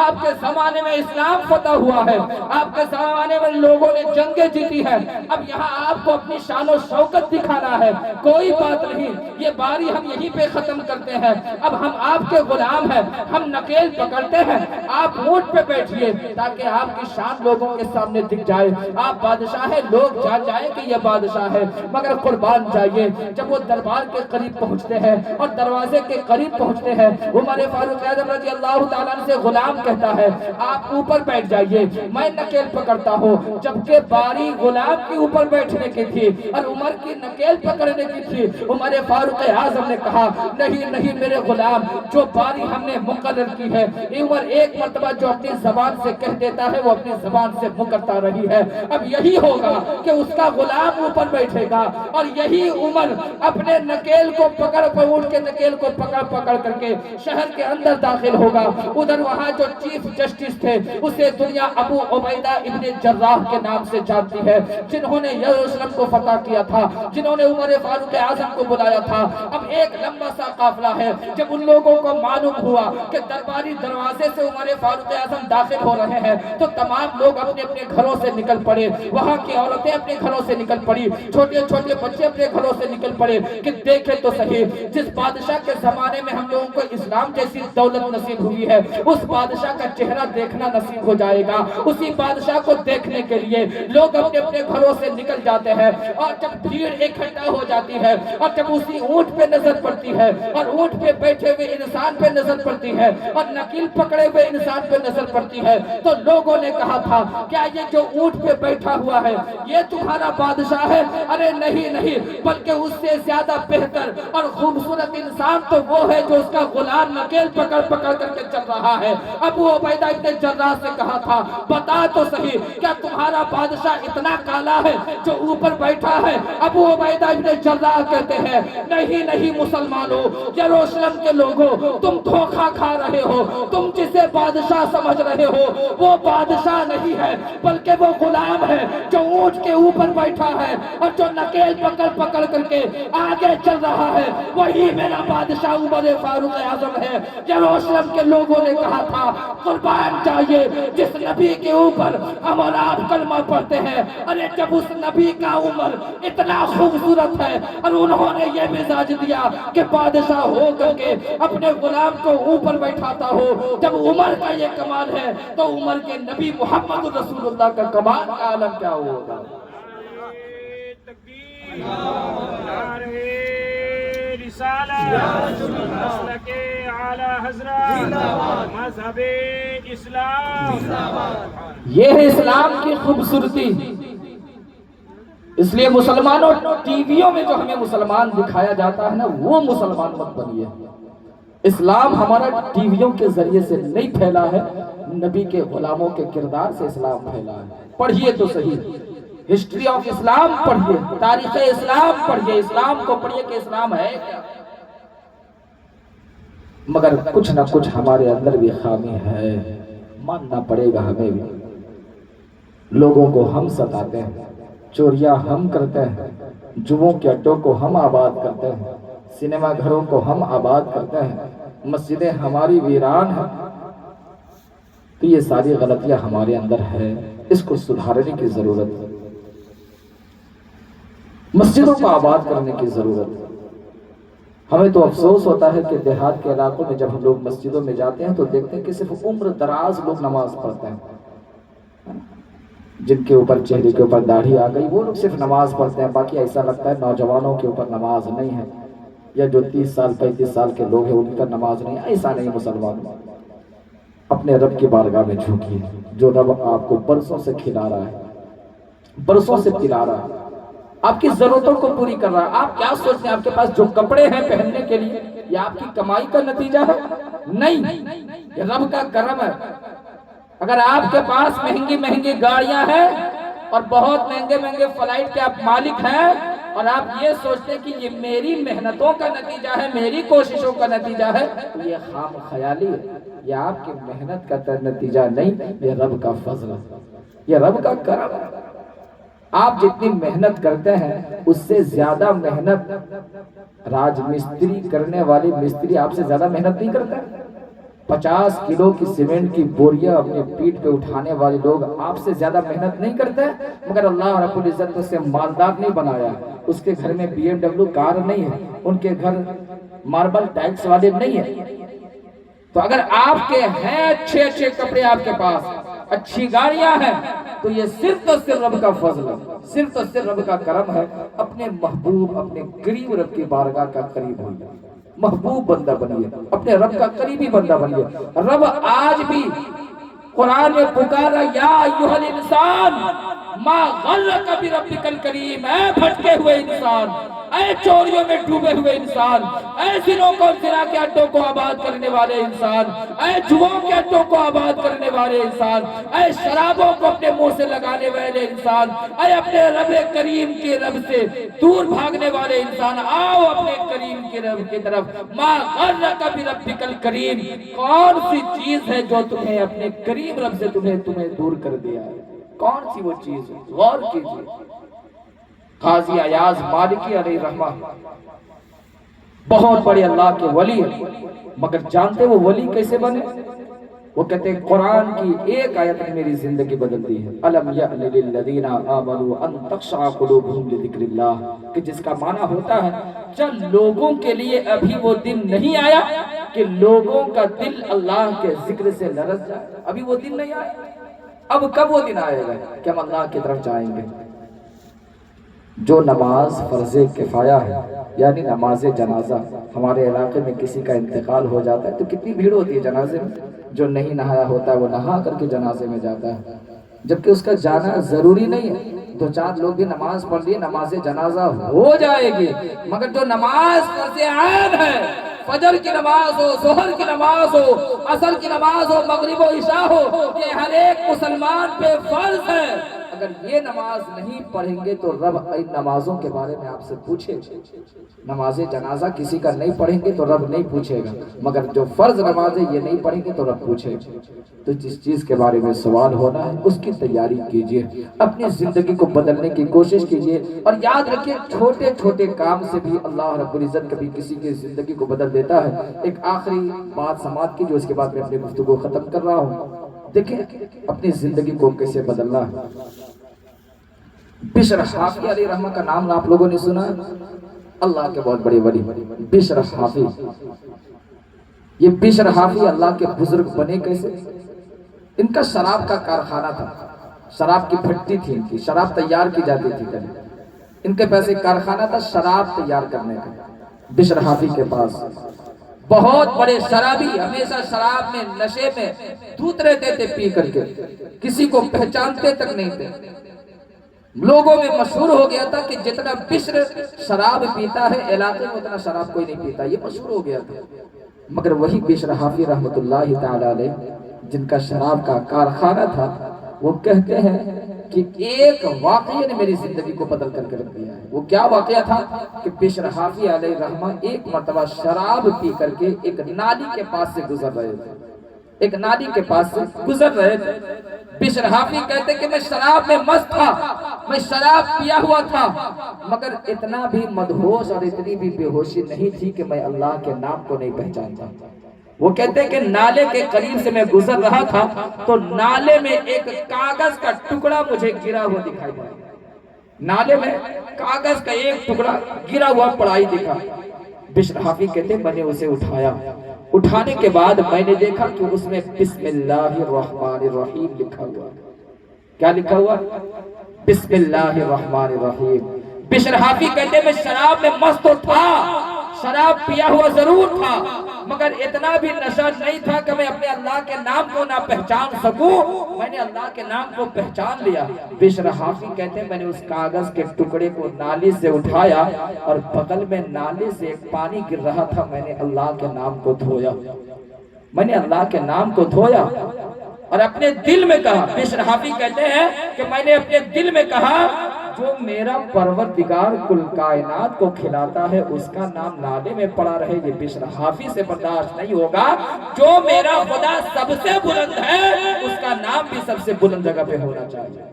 آپ کے زمانے میں اسلام فتح ہوا ہے، آپ کے زمانے میں لوگوں نے جنگیں جیتی ہیں، اب یہاں آپ کو اپنی شان و شوکت دکھانا ہے. کوئی بات نہیں، یہ باری ہم یہیں پہ ختم کرتے ہیں. اب ہم آپ کے غلام ہیں، ہم نکیل پکڑتے ہیں، آپ اونٹ پہ بیٹھیے تاکہ آپ کی شان لوگوں کے سامنے دکھ جائے. آپ بادشاہ ہے، لوگ جان جائیں کہ یہ بادشاہ ہے، مگر قربان جائیے. جب وہ دربار کے قریب پہنچتے ہیں اور دروازے کے قریب پہنچتے ہیں، عمر فاروق اعظم رضی اللہ تعالیٰ سے غلام کہتا ہے آپ اوپر بیٹھ جائیے، میں نکیل پکڑتا ہوں، جبکہ باری غلام کے اوپر بیٹھنے کی تھی اور عمر کی نکیل پکڑنے کی تھی۔ عمر فاروق اعظم نے کہا نہیں نہیں میرے غلام، جو باری ہم نے مقرر کی ہے، عمر ایک مرتبہ جو اپنی زبان سے کہہ دیتا ہے وہ اپنی زبان سے مکرتا رہی ہے، اب یہی ہوگا کہ اس کا غلام اوپر بیٹھے گا اور یہی عمر اپنے نکیل کو پکڑ اونٹ کے نکیل کو پکڑ کر کے شہر کے اندر داخل ہوگا۔ ادھر وہاں جو چیف جسٹس تھے اسے دنیا ابو عبیدہ ابن جراح کے نام سے جانتی ہے، جنہوں نے یروشلم کو فتح کیا تھا، جنہوں نے عمر فاروق اعظم کو بلایا تھا۔ اب ایک لمبا سا قافلہ ہے، جب ان لوگوں کو معلوم ہوا کہ درباری دروازے سے عمر فاروق اعظم داخل ہو رہے ہیں تو تمام لوگ اپنے اپنے گھروں سے نکل پڑے، وہاں کی عورتیں اپنے گھروں سے نکل پڑی، چھوٹے چھوٹے بچے اپنے گھروں سے نکل پڑے کہ دیکھیں تو صحیح، جس بادشاہ کے زمانے میں ہم لوگوں کو اسلام جیسی دولت نصیب ہوئی ہے اس بادشاہ کا چہرہ دیکھنا نصیب ہو جائے گا۔ اسی بادشاہ کو دیکھنے کے لیے لوگ اپنے اپنے گھروں سے نکل جاتے ہیں، اور جب بھیڑ اکٹھا ہو جاتی ہے اور جب اسی اونٹ پہ نظر پڑتی ہے اور اونٹ پہ بیٹھے ہوئے انسان پہ نظر پڑتی ہے اور نکیل پکڑے ہوئے انسان پہ نظر پڑتی ہے تو لوگوں نے کہا تھا کیا یہ جو اونٹ پہ بیٹھا ہوا ہے یہ تمہارا بادشاہ ہے؟ ارے نہیں نہیں، بلکہ اس سے زیادہ بہتر اور خوبصورت انسان تو وہ ہے جو اس کا غلام نکیل پکڑ کر کے چل رہا ہے۔ ابو عبیدہ ابن جراح سے کہا تھا بتا تو صحیح کیا تمہارا بادشاہ اتنا کالا ہے جو اوپر بیٹھا ہے؟ ابو عبیدہ ابن جراح کہتے ہیں نہیں نہیں مسلمانوں، یروشلم کے لوگوں، تم دھوکہ کھا رہے ہو، تم جسے بادشاہ سمجھ رہے ہو وہ بادشاہ نہیں ہے بلکہ وہ غلام ہے جو اونٹ کے اوپر بیٹھا ہے اور جو نکیل پکڑ کر کے آگے چل رہا ہے وہی میرا بادشاہ عمر فاروق اعظم ہے۔ یروشلم کے لوگوں نے کہا تھا قربان چاہیے جس نبی کے اوپر ہم اور آپ کلمہ پڑھتے ہیں، ارے جب اس نبی کا عمر اتنا خوبصورت ہے اور انہوں نے یہ مزاج دیا کہ بادشاہ ہو کر کے اپنے غلام کو اوپر بیٹھاتا ہو، جب عمر کا یہ کمال ہے تو عمر کے نبی محمد رسول اللہ کا کمال کا عالم کیا ہوگا؟ نعرہ رسالت، مسلک اعلی حضرت، مذہب اسلام، یہ ہے اسلام کی خوبصورتی۔ اس لیے مسلمانوں ٹی ویوں میں جو ہمیں مسلمان دکھایا جاتا ہے نا وہ مسلمان مت بنیے۔ اسلام ہمارا ٹی ویوں کے ذریعے سے نہیں پھیلا ہے، نبی کے غلاموں کے کردار سے اسلام پھیلا ہے۔ پڑھیے تو صحیح، ہسٹری آف اسلام پڑھیے، تاریخ اسلام پڑھیے، اسلام کو پڑھیے کہ اسلام ہے کیا۔ مگر کچھ نہ کچھ ہمارے اندر بھی خامی ہے، ماننا پڑے گا ہمیں بھی۔ لوگوں کو ہم ستاتے ہیں، چوریاں ہم کرتے ہیں، جوؤں کے اڈوں کو ہم آباد کرتے ہیں، سینما گھروں کو ہم آباد کرتے ہیں، مسجدیں ہماری ویران ہیں۔ تو یہ ساری غلطیاں ہمارے اندر ہے، اس کو سدھارنے کی ضرورت ہے، مسجدوں کو آباد کرنے کی ضرورت ہے۔ ہمیں تو افسوس ہوتا ہے کہ دیہات کے علاقوں میں جب ہم لوگ مسجدوں میں جاتے ہیں تو دیکھتے ہیں کہ صرف عمر دراز لوگ نماز پڑھتے ہیں، جن کے اوپر چہرے کے اوپر داڑھی آ گئی وہ لوگ صرف نماز پڑھتے ہیں، باقی ایسا لگتا ہے نوجوانوں کے اوپر نماز نہیں ہے، یا جو 30 سال 35 سال کے لوگ ہیں ان کا نماز نہیں ہے۔ ایسا نہیں مسلمان، اپنے رب کی بارگاہ میں جھوکیے، جو رب آپ کو برسوں سے کھلا رہا ہے، برسوں سے پلا رہا ہے، آپ کی ضرورتوں کو پوری کر رہا ہے۔ آپ کیا سوچتے ہیں آپ کے پاس جو کپڑے ہیں پہننے کے لیے یہ آپ کی کمائی کا نتیجہ ہے؟ نہیں، یہ رب کا کرم ہے۔ اگر آپ کے پاس مہنگی مہنگی گاڑیاں ہیں اور بہت مہنگے مہنگے فلائٹ کے آپ مالک ہیں اور آپ یہ سوچتے ہیں کہ یہ میری محنتوں کا نتیجہ ہے، میری کوششوں کا نتیجہ ہے، تو یہ خام خیالی ہے، یہ آپ کی محنت کا نتیجہ نہیں، یہ رب کا فضل ہے، یہ رب کا کرم ہے۔ آپ جتنی محنت کرتے ہیں اس سے زیادہ محنت راج مستری کرنے والی مستری آپ سے زیادہ محنت نہیں کرتا۔ 50 کلو کی سیمنٹ کی بوریاں اپنے پیٹھ پہ اٹھانے والے لوگ آپ سے زیادہ محنت نہیں کرتے، مگر اللہ رب العزت نے اسے مالدار نہیں بنایا، اس کے گھر میں BMW کار نہیں ہے، ان کے گھر ماربل ٹیکس والے نہیں ہیں۔ تو اگر آپ کے ہیں اچھے کپڑے، آپ کے پاس اچھی گاڑیاں ہیں، تو یہ صرف اور صرف رب کا فضل ہے، صرف اور صرف رب کا کرم ہے۔ اپنے محبوب اپنے قریب رب کی بارگاہ کا قریب ہوئیے، محبوب بندہ بنیے، اپنے رب کا قریبی بندہ بنیے۔ رب آج بھی قرآن میں پکارا یا ایھا الانسان ما غرک بربک الکریم، اے بھٹکے ہوئے انسان، اے چوریوں میں ڈوبے ہوئے انسان، اے زنوں کو زنا کے اڈوں کو آباد کرنے والے انسان، اے جوؤں کے اڈوں کو آباد کرنے والے انسان، اے شرابوں کو اپنے منہ سے لگانے والے انسان، اے اپنے رب کریم کے رب سے دور بھاگنے والے انسان، آؤ اپنے کریم کے رب کی طرف۔ ما غرک بربک الکریم، کون سی چیز ہے جو تمہیں اپنے کریم رب سے تمہیں دور کر دیا ہے؟ کون سی وہ چیز ہے؟ غور کیجئے۔ قاضی ایاز مالکی علیہ رحمہ بہت بڑے اللہ کے ولی ہیں، مگر جانتے وہ ولی کیسے بنے؟ وہ کہتے ہیں قرآن کی ایک آیت نے میری زندگی بدل دی ہے۔ الم یأن للذین آمنوا ان تخشع قلوبہم لذکر اللہ، کہ جس کا معنی ہوتا ہے چل لوگوں کے لیے ابھی وہ دن نہیں آیا کہ لوگوں کا دل اللہ کے ذکر سے لرز جائے۔ ابھی وہ دن نہیں آیا، اب کب وہ دن آئے گا کہ ہم اللہ کی طرف جائیں گے؟ جو نماز فرض کفایہ ہے، یعنی نماز جنازہ، ہمارے علاقے میں کسی کا انتقال ہو جاتا ہے تو کتنی بھیڑ ہوتی ہے جنازے میں۔ جو نہیں نہایا ہوتا ہے وہ نہا کر کے جنازے میں جاتا ہے، جبکہ اس کا جانا ضروری نہیں ہے۔ دو چار لوگ بھی نماز پڑھ لیے، نماز جنازہ ہو جائے گی، مگر جو نماز فرض عین ہے، فجر کی نماز ہو، ظہر کی نماز ہو، عصر کی نماز ہو، مغرب و عشاء ہو، یہ ہر ایک مسلمان پہ فرض ہے۔ اگر یہ نماز نہیں پڑھیں گے تو رب ان نمازوں کے بارے میں آپ سے پوچھے گا۔ نماز جنازہ کسی کا نہیں پڑھیں گے تو رب نہیں پوچھے گا، مگر جو فرض نمازیں یہ نہیں پڑھیں گے تو رب پوچھے گا۔ تو جس چیز کے بارے میں سوال ہونا ہے اس کی تیاری کیجئے، اپنی زندگی کو بدلنے کی کوشش کیجئے، اور یاد رکھیے چھوٹے چھوٹے کام سے بھی اللہ رب العزت کبھی کسی کی زندگی کو بدل دیتا ہے۔ ایک آخری بات سماعت کیجئے، اس کے بعد میں اپنی گفتگو ختم کر رہا ہوں۔ دیکھیں اپنی زندگی کو کیسے بدلنا ہے۔ بشر حافی علیہ رحمہ کا نام آپ لوگوں نے سنا ہے؟ اللہ کے بہت بڑے ولی بشر حافی۔ یہ بشر حافی اللہ کے بزرگ بنے کیسے؟ ان کا شراب کا کارخانہ تھا، شراب کی بھٹی تھی، ان کی شراب تیار کی جاتی تھی۔ ان کے پیسے کارخانہ تھا شراب تیار کرنے کا۔ بشر حافی کے پاس بہت بڑے شرابی، ہمیشہ شراب میں نشے میں دھوت رہتے تھے پی کر کے، کسی کو پہچانتے تک نہیں تھے۔ لوگوں میں مشہور ہو گیا تھا کہ جتنا بشر شراب پیتا ہے علاقے میں اتنا شراب کوئی نہیں پیتا، یہ مشہور ہو گیا تھا۔ مگر وہی بشر حافی رحمت اللہ تعالی علیہ جن کا شراب کا کارخانہ تھا، وہ کہتے ہیں کہ ایک واقعہ نے میری زندگی کو بدل کر کے رکھ دیا ہے۔ وہ کیا واقعہ تھا کہ بشر حافی علیہ رحمہ ایک مرتبہ شراب پی کر کے ایک نالی کے پاس سے گزر رہے تھے، ایک نالی کے پاس سے گزر رہے تھے۔ بشر حافی کہتے کہ میں شراب میں مست تھا، میں شراب پیا ہوا تھا، مگر اتنا بھی مدہوش اور اتنی بھی بے ہوشی نہیں تھی کہ میں اللہ کے نام کو نہیں پہچانتا۔ وہ کہتے ہیں کہ نالے کے قریب سے میں گزر رہا تھا تو نالے میں ایک کاغذ کا ٹکڑا مجھے گرا ہوا دکھائی پڑا۔ نالے میں کاغذ کا ایک ٹکڑا گرا ہوا پڑائی دکھا۔ بشر حافی کہتے ہیں میں نے اسے اٹھایا، اٹھانے کے بعد میں نے دیکھا کہ اس میں بسم اللہ الرحمن الرحیم لکھا ہوا۔ کیا لکھا ہوا؟ بسم اللہ الرحمن الرحیم۔ بشر حافی کہتے ہیں میں شراب میں مست تو تھا، شراب پیا ہوا ضرور تھا، مگر اتنا بھی نشہ نہیں تھا کہ میں اپنے اللہ کے نام کو نہ پہچان سکوں۔ میں نے اللہ کے نام کو پہچان لیا۔ بشر حافی کہتے ہیں میں نے اس کاغذ کے ٹکڑے کو نالی سے اٹھایا اور بغل میں نالی سے ایک پانی گر رہا تھا، میں نے اللہ کے نام کو دھویا، میں نے اللہ کے نام کو دھویا اور اپنے دل میں کہا۔ بشر حافی کہتے ہیں کہ میں نے اپنے دل میں کہا جو میرا پروردگار کل کائنات کو کھلاتا ہے اس کا نام نالے میں پڑا رہے، یہ بشر حافی سے برداشت نہیں ہوگا۔ جو میرا خدا سب سے بلند ہے اس کا نام بھی سب سے بلند جگہ پہ ہونا چاہیے۔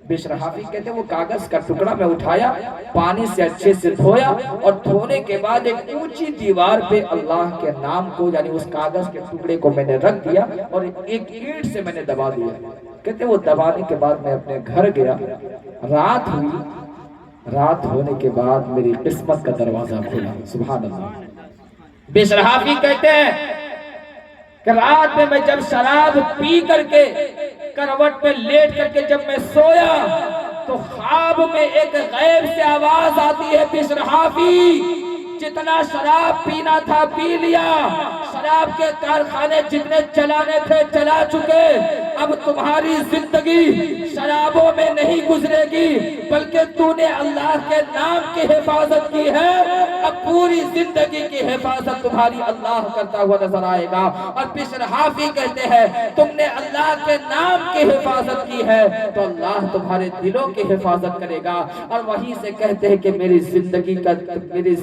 بشر حافی کہتے ہیں وہ کاغذ کا ٹکڑا میں اٹھایا، پانی سے اچھے سے دھویا اور دھونے کے بعد ایک اونچی دیوار پہ اللہ کے نام کو یعنی اس کاغذ کے ٹکڑے کو میں نے رکھ دیا اور ایک اینٹ سے میں نے دبا دیا۔ کہتے ہیں وہ دبانے کے بعد میں اپنے گھر گیا، رات ہوئی، رات ہونے کے بعد میری قسمت کا دروازہ کھلا۔ سبحان اللہ۔ بشر حافی کہتے ہیں کہ رات میں جب شراب پی کر کے کروٹ پہ لیٹ کر کے جب میں سویا تو خواب میں ایک غیب سے آواز آتی ہے، بشر حافی جتنا شراب پینا تھا پی لیا، شراب کے کارخانے جتنے چلانے تھے چلا چکے، اب تمہاری زندگی شرابوں میں نہیں گزرے گی، بلکہ تو نے اللہ کے نام کی حفاظت کی ہے، اب پوری زندگی کی حفاظت تمہاری اللہ کرتا ہوا نظر آئے گا۔ اور بشر حافی کہتے ہیں تم نے اللہ کے نام کی حفاظت کی ہے تو اللہ تمہارے دلوں کی حفاظت کرے گا۔ اور وہیں سے کہتے ہیں کہ میری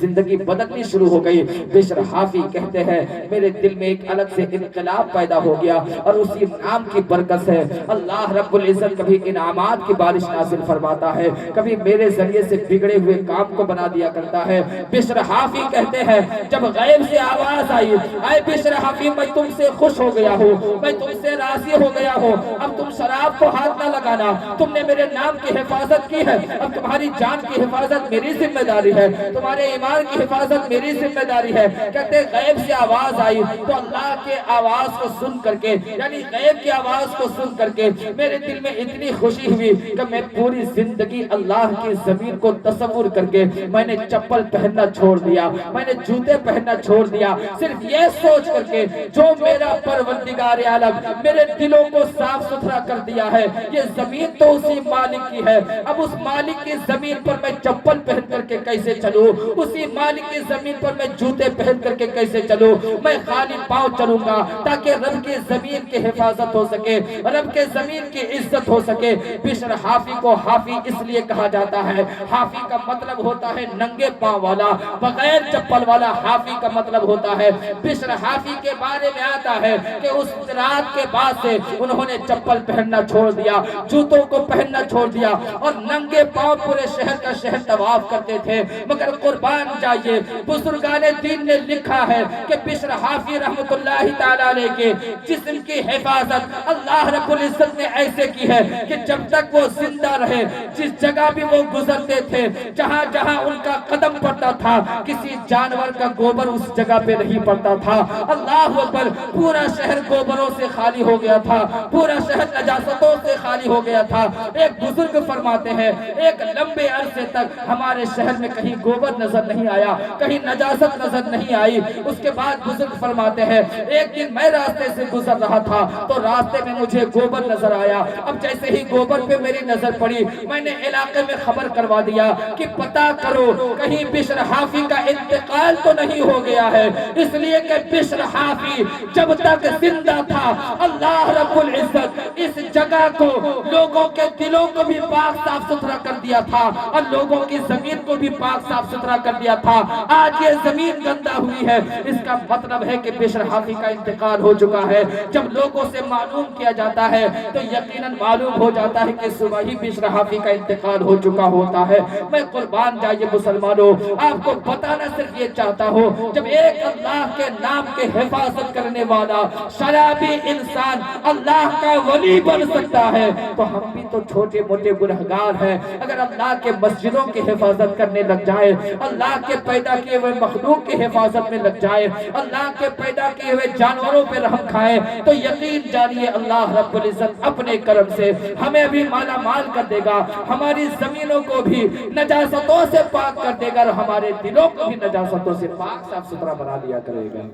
زندگی بدلنی شروع ہو گئی۔ بشر حافی کہتے ہیں میرے دل میں ایک الگ سے انقلاب پیدا ہو گیا، اور اسی نام کی برکت سے اللہ رب العزت کبھی انعامات کی بارش نازل فرماتا ہے، کبھی میرے ذریعے سے بگڑے ہوئے کام کو بنا دیا کرتا ہے۔ بشر حافی کہتے ہیں جب غیب سے آواز آئی، اے بشر حافی میں تم سے خوش ہو گیا ہوں، میں تم سے راضی ہو گیا ہوں، اب تم شراب کو ہاتھ نہ لگانا، تم نے میرے نام کی حفاظت کی ہے، اب تمہاری جان کی حفاظت میری ذمہ داری ہے، تمہارے ایمان کی حفاظت میری ذمہ داری ہے۔ کہتے ہیں غیب سے آواز آئی تو اللہ کے آواز کو سن کر کے، یعنی غیب کی آواز کو سن کر کے میرے دل میں اتنی خوشی ہوئی کہ میں پوری زندگی اللہ کی زمین کو تصور کر کے میں نے چپل پہننا چھوڑ دیا، میں نے جوتے پہننا چھوڑ دیا، صرف یہ سوچ کر کے جو میرا پروردگار عالم میرے دلوں کو صاف ستھرا کر دیا ہے، یہ زمین تو اسی مالک کی ہے، اب اس مالک کی زمین پر میں چپل پہن کر کے کیسے چلوں، اسی مالک کی زمین پر میں جوتے پہن کر کے کیسے چلوں، میں خالی پاؤں چلوں گا تاکہ رب کی زمین کی حفاظت ہو سکے، رب کے زمین کی عزت ہو سکے۔ بشر حافی کو حافی اس لیے کہا جاتا ہے، حافی کا مطلب ہوتا ہے ننگے پاؤں والا، بغیر چپل والا حافی کا مطلب ہوتا ہے۔ بشر حافی کے بارے میں آتا ہے کہ اس رات کے بعد سے انہوں نے چپل پہننا چھوڑ دیا، جوتوں کو پہننا چھوڑ دیا، اور ننگے پاؤں پورے شہر کا شہر طواف کرتے تھے۔ مگر قربان جائیے بزرگان دین نے لکھا ہے کہ بشر حافی رحمت اللہ تعالیٰ علیہ کے جسم کی حفاظت اللہ رب العزت نے ایسے کی ہے کہ جب تک وہ زندہ رہے، جس جگہ بھی وہ گزرتے تھے، جہاں جہاں ان کا قدم پڑتا تھا، کسی جانور کا گوبر اس جگہ پہ نہیں پڑتا تھا۔ اللہ اکبر، پورا شہر گوبروں سے خالی ہو گیا تھا، پورا شہر نجاستوں سے خالی ہو گیا تھا۔ ایک بزرگ فرماتے ہیں ایک لمبے عرصے تک ہمارے شہر میں کہیں گوبر نظر نہیں آیا، کہیں نجاست نظر نہیں آئی۔ اس کے بعد بزرگ فرماتے ہیں ایک دن میں راستے سے گزر رہا تھا تو راستے میں مجھے گوبر نظر آیا، اب جیسے ہی گوبر پہ میری نظر پڑی میں نے علاقے میں خبر کروا دیا کہ پتہ کرو کہیں بشر حافی کا انتقال تو نہیں ہو گیا ہے، اس لیے کہ بشر حافی جب تک زندہ تھا اللہ رب العزت اس جگہ کو، لوگوں کے دلوں کو بھی پاک صاف ستھرا کر دیا تھا، اور لوگوں کی زمین کو بھی پاک صاف ستھرا کر دیا تھا۔ آج یہ زمین گندہ ہوئی ہے، اس کا مطلب ہے کہ بشر حافی کا انتقال ہو چکا ہے۔ جب لوگوں سے معلوم کیا جاتا ہے تو یقیناً معلوم ہو جاتا ہے کہ صبح ہی بشر حافی کا انتقال ہو چکا ہوتا ہے۔ میں قربان جائیے مسلمانوں، آپ کو بتانا صرف یہ چاہتا ہوں، جب ایک اللہ کے نام کے حفاظت کرنے والا شرابی انسان اللہ کا ولی بن سکتا ہے تو ہم بھی تو چھوٹے موٹے گنہگار ہیں۔ اگر اللہ کے مسجدوں کی حفاظت کرنے لگ جائے، اللہ کے پیدا کیے ہوئے مخلوق کی حفاظت میں لگ جائے، اللہ کے پیدا کیے ہوئے جانوروں پہ رحم کھائے، تو یقین جانیے اللہ رب العزت اپنے کرم سے ہمیں بھی مالا مال کر دے گا، ہماری زمینوں کو بھی نجاستوں سے پاک کر دے گا، اور ہمارے دلوں کو بھی نجاستوں سے پاک صاف ستھرا بنا دیا کرے گا۔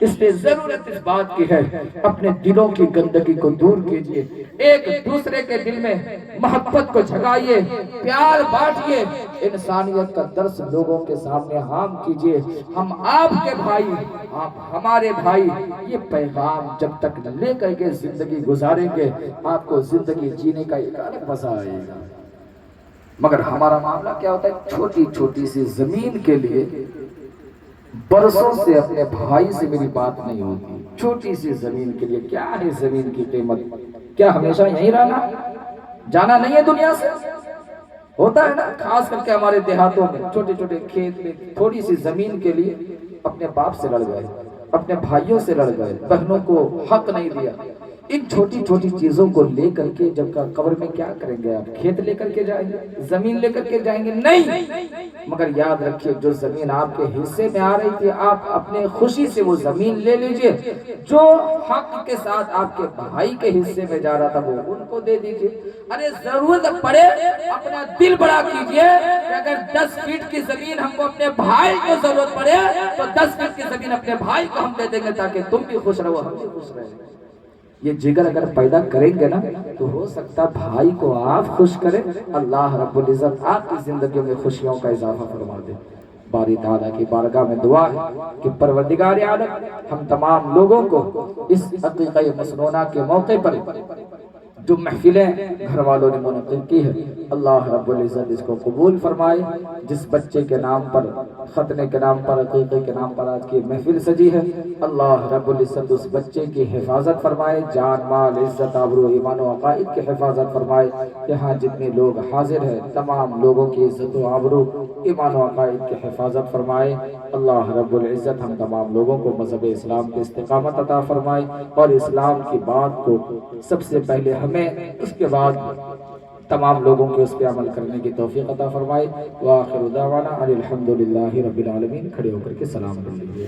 اس لیے ضرورت اس بات کی ہے اپنے دلوں کی گندگی کو دور کیجئے، ایک دوسرے کے دل میں محبت کو جھگائیے، پیار بانٹیے، انسانیت کا درس لوگوں کے سامنے عام کیجئے۔ ہم آپ کے بھائی، آپ ہمارے بھائی، یہ پیغام جب تک لے کر کے زندگی گزاریں گے آپ کو زندگی جینے کا ایک الگ مزہ آئے گا۔ مگر ہمارا معاملہ کیا ہوتا ہے، چھوٹی چھوٹی سی زمین کے لیے برسوں سے اپنے بھائی سے میری بات نہیں ہوتی، چھوٹی سی زمین کے لیے کیا ہے زمین کی قیمت، کیا ہمیشہ یہیں رہنا، جانا نہیں ہے دنیا سے؟ ہوتا ہے نا، خاص کر کے ہمارے دیہاتوں میں چھوٹے چھوٹے کھیت میں تھوڑی سی زمین کے لیے اپنے باپ سے لڑ گئے، اپنے بھائیوں سے لڑ گئے، بہنوں کو حق نہیں دیا، ان چھوٹی چھوٹی چیزوں کو لے کر کے جب کا قبر میں کیا کریں گے آپ؟ کھیت لے کر کے جائیں گے؟ زمین لے کر کے جائیں گے؟ نہیں، مگر یاد رکھیے جو زمین آپ کے حصے میں آ رہی تھی آپ اپنے خوشی سے وہ زمین لے لیجئے، جو حق کے ساتھ آپ کے بھائی کے حصے میں جا رہا تھا وہ ان کو دے دیجئے۔ ارے ضرورت پڑے اپنا دل بڑا کیجئے کہ اگر 10 فٹ کی زمین ہم کو اپنے بھائی کو ضرورت پڑے تو 10 فٹ کی زمین اپنے بھائی کو ہم دے دیں گے تاکہ تم بھی خوش رہو ہم بھی خوش رہیں۔ یہ جگر اگر پیدا کریں گے نا تو ہو سکتا بھائی کو آپ خوش کریں، اللہ رب العزت آپ کی زندگیوں میں خوشیوں کا اضافہ فرما دے۔ باری تعالیٰ کی بارگاہ میں دعا ہے کہ پروردگار عالم ہم تمام لوگوں کو اس عقیقہ مسنونہ کے موقع پر جو محفلیں گھر والوں نے منعقد کی ہے اللہ رب العزت اس کو قبول فرمائے۔ جس بچے کے نام پر، ختنے کے نام پر، عقیقے کے نام پر آج کی محفل سجی ہے اللہ رب العزت اس بچے کی حفاظت فرمائے، جان مال عزت آبرو ایمان و عقائد کی حفاظت فرمائے۔ یہاں جتنے لوگ حاضر ہیں تمام لوگوں کی عزت و آبرو ایمان و عقائد کی حفاظت فرمائے۔ اللہ رب العزت ہم تمام لوگوں کو مذہب اسلام کی استقامت عطا فرمائے اور اسلام کی بات کو سب سے پہلے ہمیں اس کے بعد تمام لوگوں کے اس پہ عمل کرنے کی توفیق عطا فرمائے۔ وآخر دعوانا ان الحمدللہ رب العالمین۔ کھڑے ہو کر کے سلام کر لیجیے۔